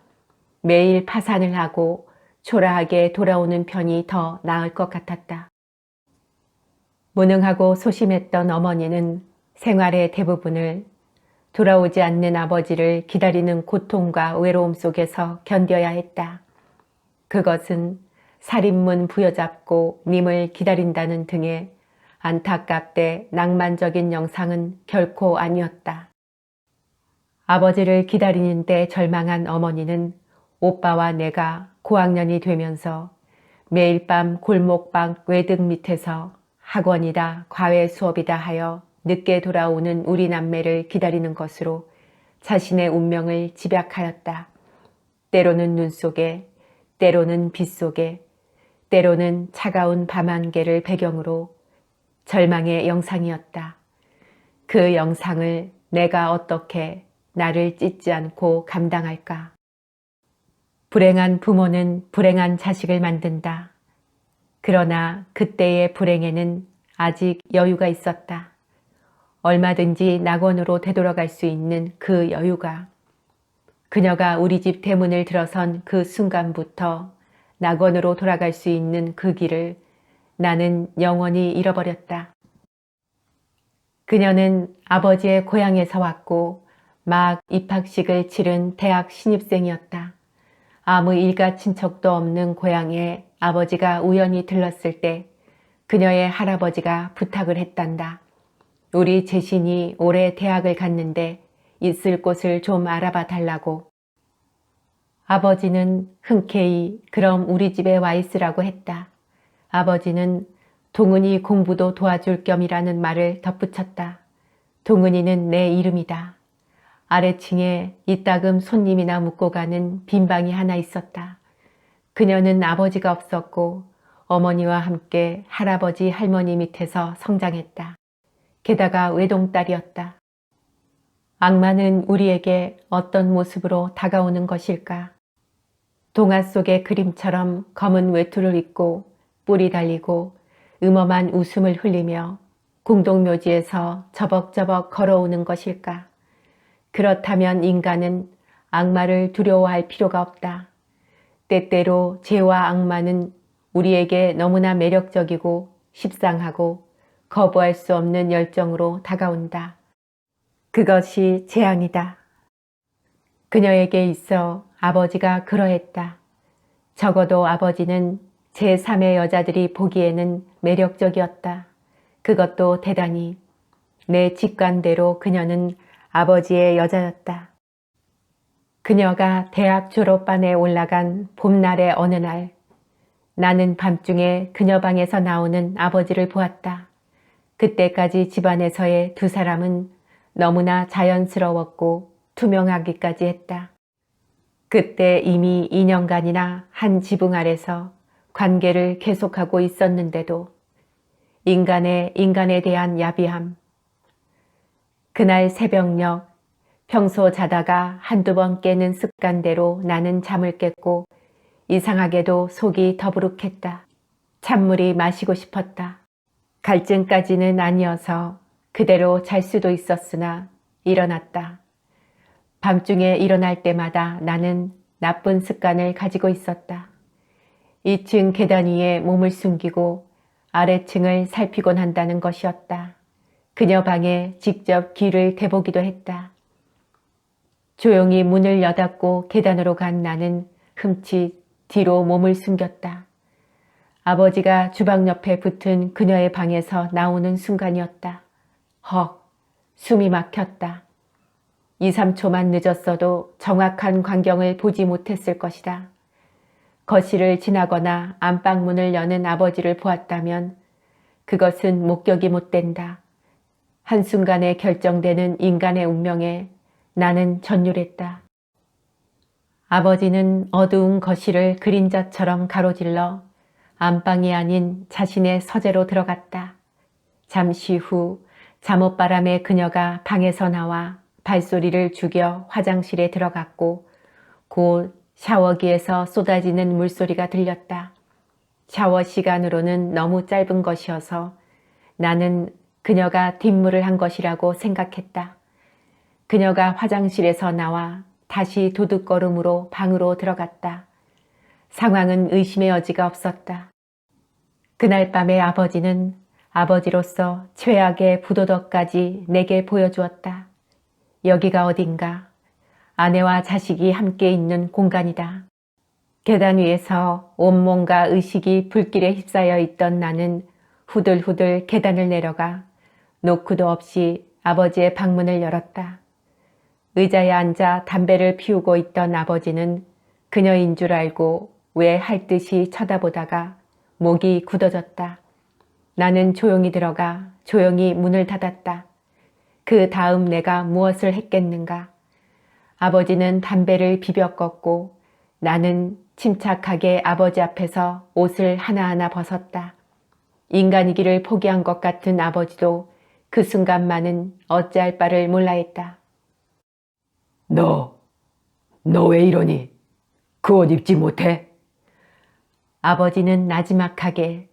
매일 파산을 하고 초라하게 돌아오는 편이 더 나을 것 같았다. 무능하고 소심했던 어머니는 생활의 대부분을 돌아오지 않는 아버지를 기다리는 고통과 외로움 속에서 견뎌야 했다. 그것은 살인문 부여잡고 님을 기다린다는 등의 안타깝되 낭만적인 영상은 결코 아니었다. 아버지를 기다리는데 절망한 어머니는 오빠와 내가 고학년이 되면서 매일 밤 골목방 외등 밑에서 학원이다 과외 수업이다 하여 늦게 돌아오는 우리 남매를 기다리는 것으로 자신의 운명을 집약하였다. 때로는 눈 속에, 때로는 빛 속에, 때로는 차가운 밤안개를 배경으로 절망의 영상이었다. 그 영상을 내가 어떻게 나를 찢지 않고 감당할까? 불행한 부모는 불행한 자식을 만든다. 그러나 그때의 불행에는 아직 여유가 있었다. 얼마든지 낙원으로 되돌아갈 수 있는 그 여유가. 그녀가 우리 집 대문을 들어선 그 순간부터 낙원으로 돌아갈 수 있는 그 길을 나는 영원히 잃어버렸다. 그녀는 아버지의 고향에서 왔고 막 입학식을 치른 대학 신입생이었다. 아무 일가 친척도 없는 고향에 아버지가 우연히 들렀을 때 그녀의 할아버지가 부탁을 했단다. 우리 재신이 올해 대학을 갔는데 있을 곳을 좀 알아봐 달라고. 아버지는 흔쾌히 그럼 우리 집에 와 있으라고 했다. 아버지는 동은이 공부도 도와줄 겸이라는 말을 덧붙였다. 동은이는 내 이름이다. 아래층에 이따금 손님이나 묵고 가는 빈방이 하나 있었다. 그녀는 아버지가 없었고 어머니와 함께 할아버지 할머니 밑에서 성장했다. 게다가 외동딸이었다. 악마는 우리에게 어떤 모습으로 다가오는 것일까? 동화 속의 그림처럼 검은 외투를 입고 뿔이 달리고 음험한 웃음을 흘리며 공동묘지에서 저벅저벅 걸어오는 것일까? 그렇다면 인간은 악마를 두려워할 필요가 없다. 때때로 죄와 악마는 우리에게 너무나 매력적이고 십상하고 거부할 수 없는 열정으로 다가온다. 그것이 재앙이다. 그녀에게 있어 아버지가 그러했다. 적어도 아버지는 제3의 여자들이 보기에는 매력적이었다. 그것도 대단히. 내 직관대로 그녀는 아버지의 여자였다. 그녀가 대학 졸업반에 올라간 봄날의 어느 날, 나는 밤중에 그녀 방에서 나오는 아버지를 보았다. 그때까지 집안에서의 두 사람은 너무나 자연스러웠고 투명하기까지 했다. 그때 이미 2년간이나 한 지붕 아래서 관계를 계속하고 있었는데도 인간에 대한 야비함. 그날 새벽녘 평소 자다가 한두 번 깨는 습관대로 나는 잠을 깼고 이상하게도 속이 더부룩했다. 찬물이 마시고 싶었다. 갈증까지는 아니어서 그대로 잘 수도 있었으나 일어났다. 밤중에 일어날 때마다 나는 나쁜 습관을 가지고 있었다. 2층 계단 위에 몸을 숨기고 아래층을 살피곤 한다는 것이었다. 그녀 방에 직접 귀를 대보기도 했다. 조용히 문을 여닫고 계단으로 간 나는 흠칫 뒤로 몸을 숨겼다. 아버지가 주방 옆에 붙은 그녀의 방에서 나오는 순간이었다. 헉, 숨이 막혔다. 2, 3초만 늦었어도 정확한 광경을 보지 못했을 것이다. 거실을 지나거나 안방문을 여는 아버지를 보았다면 그것은 목격이 못 된다. 한순간에 결정되는 인간의 운명에 나는 전율했다. 아버지는 어두운 거실을 그림자처럼 가로질러 안방이 아닌 자신의 서재로 들어갔다. 잠시 후 잠옷바람에 그녀가 방에서 나와 발소리를 죽여 화장실에 들어갔고 곧 샤워기에서 쏟아지는 물소리가 들렸다. 샤워 시간으로는 너무 짧은 것이어서 나는 그녀가 뒷물을 한 것이라고 생각했다. 그녀가 화장실에서 나와 다시 도둑걸음으로 방으로 들어갔다. 상황은 의심의 여지가 없었다. 그날 밤에 아버지는 아버지로서 최악의 부도덕까지 내게 보여주었다. 여기가 어딘가 아내와 자식이 함께 있는 공간이다. 계단 위에서 온몸과 의식이 불길에 휩싸여 있던 나는 후들후들 계단을 내려가 노크도 없이 아버지의 방문을 열었다. 의자에 앉아 담배를 피우고 있던 아버지는 그녀인 줄 알고 왜 할 듯이 쳐다보다가 목이 굳어졌다. 나는 조용히 들어가 조용히 문을 닫았다. 그 다음 내가 무엇을 했겠는가? 아버지는 담배를 비벼 껐고 나는 침착하게 아버지 앞에서 옷을 하나하나 벗었다. 인간이기를 포기한 것 같은 아버지도 그 순간만은 어찌할 바를 몰라 했다. 너 왜 이러니? 그 옷 입지 못해? 아버지는 나지막하게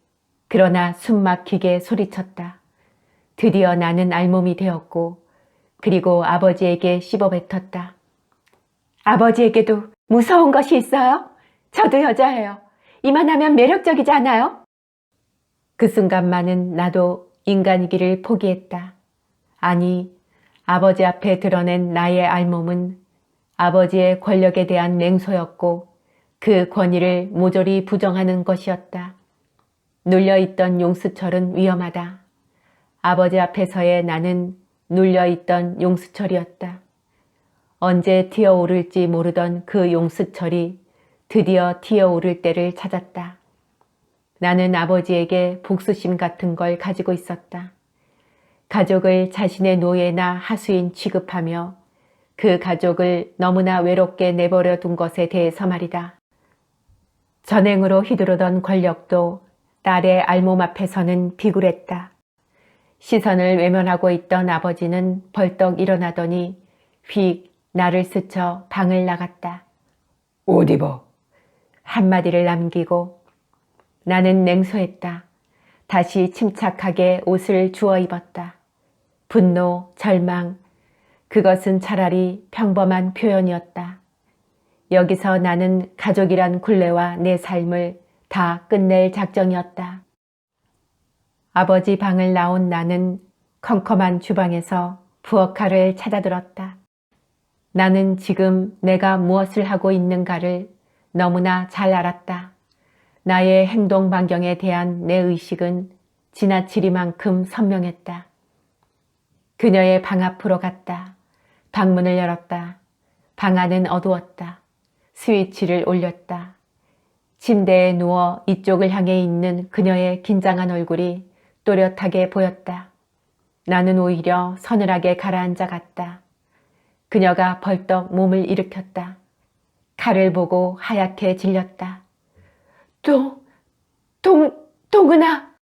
그러나 숨막히게 소리쳤다. 드디어 나는 알몸이 되었고 그리고 아버지에게 씹어뱉었다. 아버지에게도 무서운 것이 있어요? 저도 여자예요. 이만하면 매력적이지 않아요? 그 순간만은 나도 인간이기를 포기했다. 아니, 아버지 앞에 드러낸 나의 알몸은 아버지의 권력에 대한 맹소였고 그 권위를 모조리 부정하는 것이었다. 눌려있던 용수철은 위험하다. 아버지 앞에서의 나는 눌려있던 용수철이었다. 언제 튀어오를지 모르던 그 용수철이 드디어 튀어오를 때를 찾았다. 나는 아버지에게 복수심 같은 걸 가지고 있었다. 가족을 자신의 노예나 하수인 취급하며 그 가족을 너무나 외롭게 내버려 둔 것에 대해서 말이다. 전행으로 휘두르던 권력도 딸의 알몸 앞에서는 비굴했다. 시선을 외면하고 있던 아버지는 벌떡 일어나더니 휙 나를 스쳐 방을 나갔다. 옷 입어. 한마디를 남기고 나는 냉소했다. 다시 침착하게 옷을 주워 입었다. 분노, 절망, 그것은 차라리 평범한 표현이었다. 여기서 나는 가족이란 굴레와 내 삶을 다 끝낼 작정이었다. 아버지 방을 나온 나는 컴컴한 주방에서 부엌칼을 찾아들었다. 나는 지금 내가 무엇을 하고 있는가를 너무나 잘 알았다. 나의 행동 반경에 대한 내 의식은 지나치리만큼 선명했다. 그녀의 방 앞으로 갔다. 방문을 열었다. 방 안은 어두웠다. 스위치를 올렸다. 침대에 누워 이쪽을 향해 있는 그녀의 긴장한 얼굴이 또렷하게 보였다. 나는 오히려 서늘하게 가라앉아 갔다. 그녀가 벌떡 몸을 일으켰다. 칼을 보고 하얗게 질렸다. 동은아!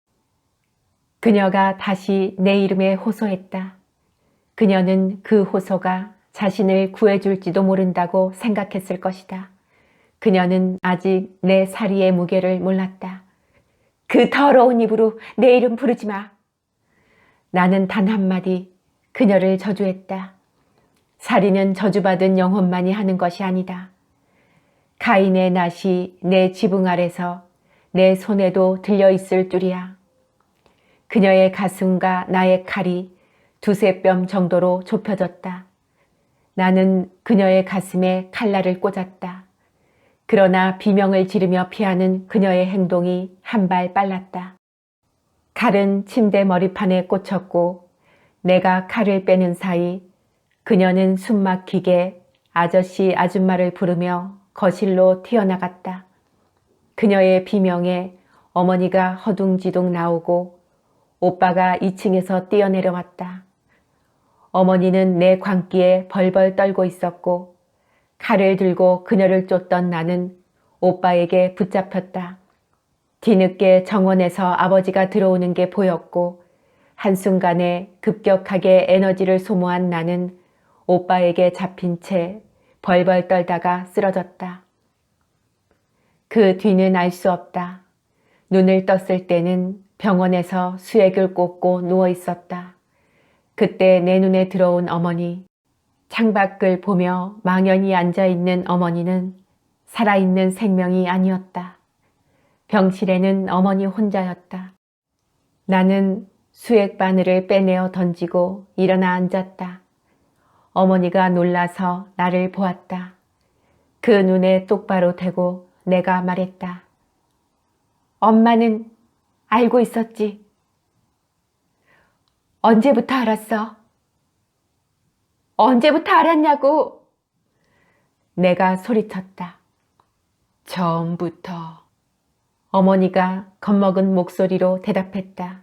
그녀가 다시 내 이름에 호소했다. 그녀는 그 호소가 자신을 구해줄지도 모른다고 생각했을 것이다. 그녀는 아직 내 사리의 무게를 몰랐다. 그 더러운 입으로 내 이름 부르지 마. 나는 단 한마디 그녀를 저주했다. 사리는 저주받은 영혼만이 하는 것이 아니다. 가인의 낫이 내 지붕 아래서 내 손에도 들려있을 줄이야. 그녀의 가슴과 나의 칼이 두세 뼘 정도로 좁혀졌다. 나는 그녀의 가슴에 칼날을 꽂았다. 그러나 비명을 지르며 피하는 그녀의 행동이 한 발 빨랐다. 칼은 침대 머리판에 꽂혔고 내가 칼을 빼는 사이 그녀는 숨막히게 아저씨 아줌마를 부르며 거실로 튀어나갔다. 그녀의 비명에 어머니가 허둥지둥 나오고 오빠가 2층에서 뛰어내려왔다. 어머니는 내 광기에 벌벌 떨고 있었고 칼을 들고 그녀를 쫓던 나는 오빠에게 붙잡혔다. 뒤늦게 정원에서 아버지가 들어오는 게 보였고 한순간에 급격하게 에너지를 소모한 나는 오빠에게 잡힌 채 벌벌 떨다가 쓰러졌다. 그 뒤는 알 수 없다. 눈을 떴을 때는 병원에서 수액을 꽂고 누워 있었다. 그때 내 눈에 들어온 어머니, 창밖을 보며 망연히 앉아있는 어머니는 살아있는 생명이 아니었다. 병실에는 어머니 혼자였다. 나는 수액 바늘을 빼내어 던지고 일어나 앉았다. 어머니가 놀라서 나를 보았다. 그 눈에 똑바로 대고 내가 말했다. 엄마는 알고 있었지. 언제부터 알았어? 언제부터 알았냐고? 내가 소리쳤다. 처음부터. 어머니가 겁먹은 목소리로 대답했다.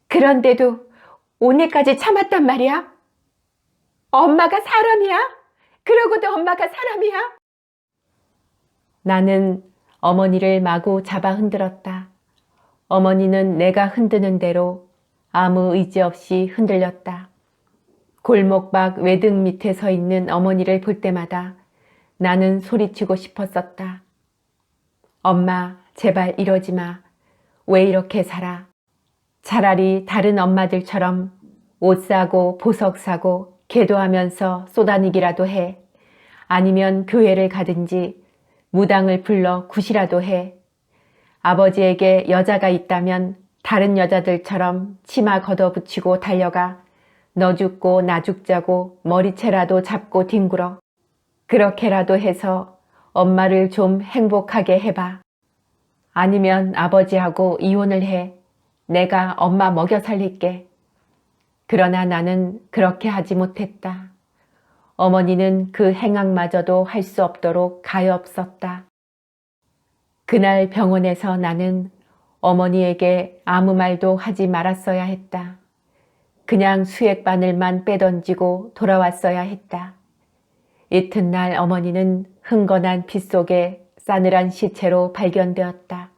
그런데도 오늘까지 참았단 말이야? 엄마가 사람이야? 그러고도 엄마가 사람이야? 나는 어머니를 마구 잡아 흔들었다. 어머니는 내가 흔드는 대로 아무 의지 없이 흔들렸다. 골목 밖 외등 밑에 서 있는 어머니를 볼 때마다 나는 소리치고 싶었었다. 엄마, 제발 이러지 마. 왜 이렇게 살아? 차라리 다른 엄마들처럼 옷 사고 보석 사고 계도하면서 쏘다니기라도 해. 아니면 교회를 가든지 무당을 불러 굿이라도 해. 아버지에게 여자가 있다면 다른 여자들처럼 치마 걷어붙이고 달려가 너 죽고 나 죽자고 머리채라도 잡고 뒹굴어. 그렇게라도 해서 엄마를 좀 행복하게 해봐. 아니면 아버지하고 이혼을 해. 내가 엄마 먹여 살릴게. 그러나 나는 그렇게 하지 못했다. 어머니는 그 행악마저도 할 수 없도록 가엾었다. 그날 병원에서 나는 어머니에게 아무 말도 하지 말았어야 했다. 그냥 수액바늘만 빼던지고 돌아왔어야 했다. 이튿날 어머니는 흥건한 빛 속에 싸늘한 시체로 발견되었다.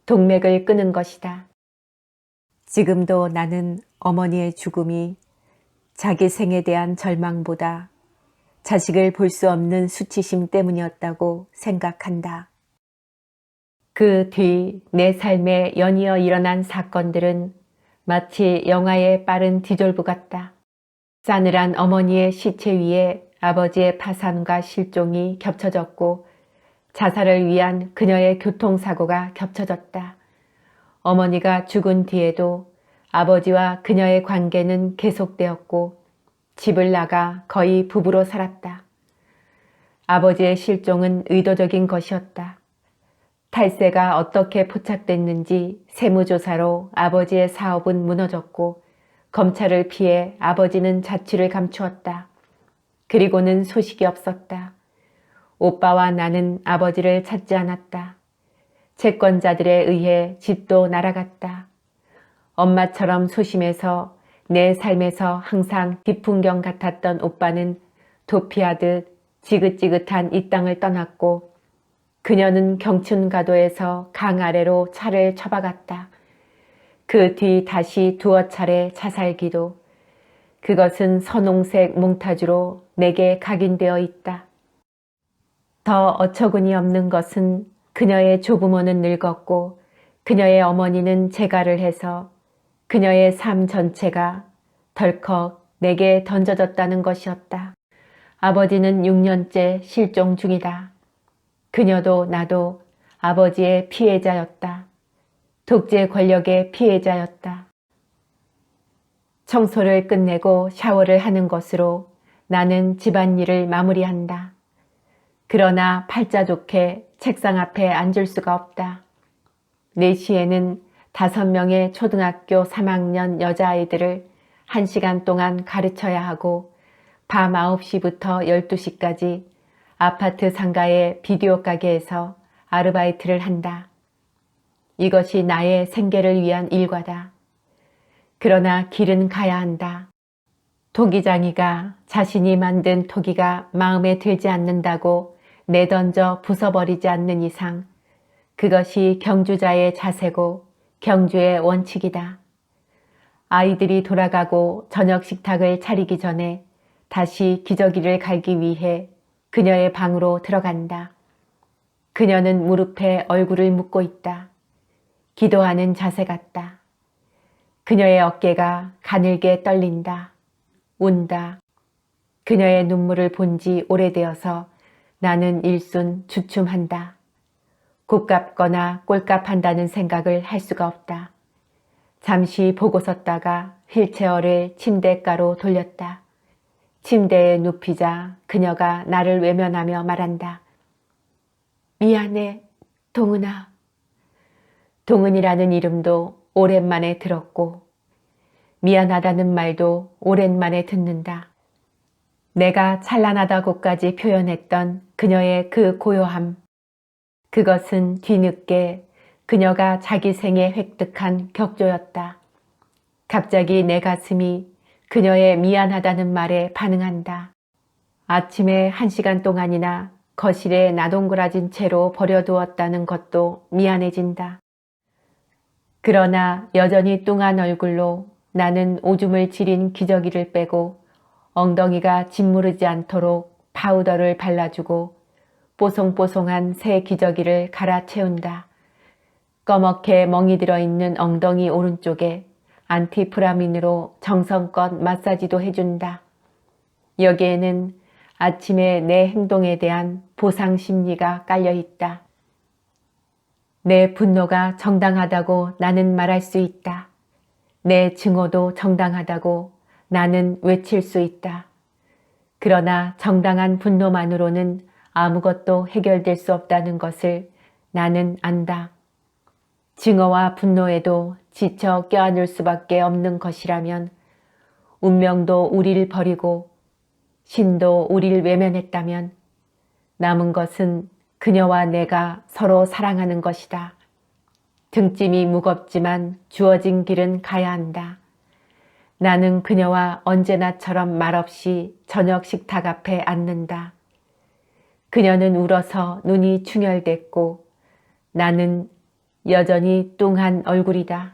동맥을 끊은 것이다. 지금도 나는 어머니의 죽음이 자기 생에 대한 절망보다 자식을 볼 수 없는 수치심 때문이었다고 생각한다. 그 뒤 내 삶에 연이어 일어난 사건들은 마치 영화의 빠른 디졸브 같다. 싸늘한 어머니의 시체 위에 아버지의 파산과 실종이 겹쳐졌고 자살을 위한 그녀의 교통사고가 겹쳐졌다. 어머니가 죽은 뒤에도 아버지와 그녀의 관계는 계속되었고 집을 나가 거의 부부로 살았다. 아버지의 실종은 의도적인 것이었다. 탈세가 어떻게 포착됐는지 세무조사로 아버지의 사업은 무너졌고 검찰을 피해 아버지는 자취를 감추었다. 그리고는 소식이 없었다. 오빠와 나는 아버지를 찾지 않았다. 채권자들에 의해 집도 날아갔다. 엄마처럼 소심해서 내 삶에서 항상 뒷풍경 같았던 오빠는 도피하듯 지긋지긋한 이 땅을 떠났고 그녀는 경춘가도에서 강 아래로 차를 처박았다. 그 뒤 다시 두어 차례 자살기도. 그것은 선홍색 몽타주로 내게 각인되어 있다. 더 어처구니 없는 것은 그녀의 조부모는 늙었고 그녀의 어머니는 재가를 해서 그녀의 삶 전체가 덜컥 내게 던져졌다는 것이었다. 아버지는 6년째 실종 중이다. 그녀도 나도 아버지의 피해자였다. 독재 권력의 피해자였다. 청소를 끝내고 샤워를 하는 것으로 나는 집안일을 마무리한다. 그러나 팔자 좋게 책상 앞에 앉을 수가 없다. 4시에는 5명의 초등학교 3학년 여자아이들을 1시간 동안 가르쳐야 하고 밤 9시부터 12시까지 아파트 상가의 비디오 가게에서 아르바이트를 한다. 이것이 나의 생계를 위한 일과다. 그러나 길은 가야 한다. 토기장이가 자신이 만든 토기가 마음에 들지 않는다고 내던져 부숴버리지 않는 이상 그것이 경주자의 자세고 경주의 원칙이다. 아이들이 돌아가고 저녁 식탁을 차리기 전에 다시 기저귀를 갈기 위해 그녀의 방으로 들어간다. 그녀는 무릎에 얼굴을 묻고 있다. 기도하는 자세 같다. 그녀의 어깨가 가늘게 떨린다. 운다. 그녀의 눈물을 본 지 오래되어서 나는 일순 주춤한다. 곶값거나 꼴값한다는 생각을 할 수가 없다. 잠시 보고 섰다가 휠체어를 침대가로 돌렸다. 침대에 눕히자 그녀가 나를 외면하며 말한다. 미안해, 동은아. 동은이라는 이름도 오랜만에 들었고 미안하다는 말도 오랜만에 듣는다. 내가 찬란하다고까지 표현했던 그녀의 그 고요함. 그것은 뒤늦게 그녀가 자기 생에 획득한 격조였다. 갑자기 내 가슴이 그녀의 미안하다는 말에 반응한다. 아침에 1시간 동안이나 거실에 나동그라진 채로 버려두었다는 것도 미안해진다. 그러나 여전히 뚱한 얼굴로 나는 오줌을 지린 기저귀를 빼고 엉덩이가 짓무르지 않도록 파우더를 발라주고 뽀송뽀송한 새 기저귀를 갈아채운다. 꺼멓게 멍이 들어있는 엉덩이 오른쪽에 안티프라민으로 정성껏 마사지도 해준다. 여기에는 아침에 내 행동에 대한 보상 심리가 깔려있다. 내 분노가 정당하다고 나는 말할 수 있다. 내 증오도 정당하다고 나는 외칠 수 있다. 그러나 정당한 분노만으로는 아무것도 해결될 수 없다는 것을 나는 안다. 증오와 분노에도 지쳐 껴안을 수밖에 없는 것이라면 운명도 우리를 버리고 신도 우리를 외면했다면 남은 것은 그녀와 내가 서로 사랑하는 것이다. 등짐이 무겁지만 주어진 길은 가야 한다. 나는 그녀와 언제나처럼 말없이 저녁 식탁 앞에 앉는다. 그녀는 울어서 눈이 충혈됐고 나는 여전히 뚱한 얼굴이다.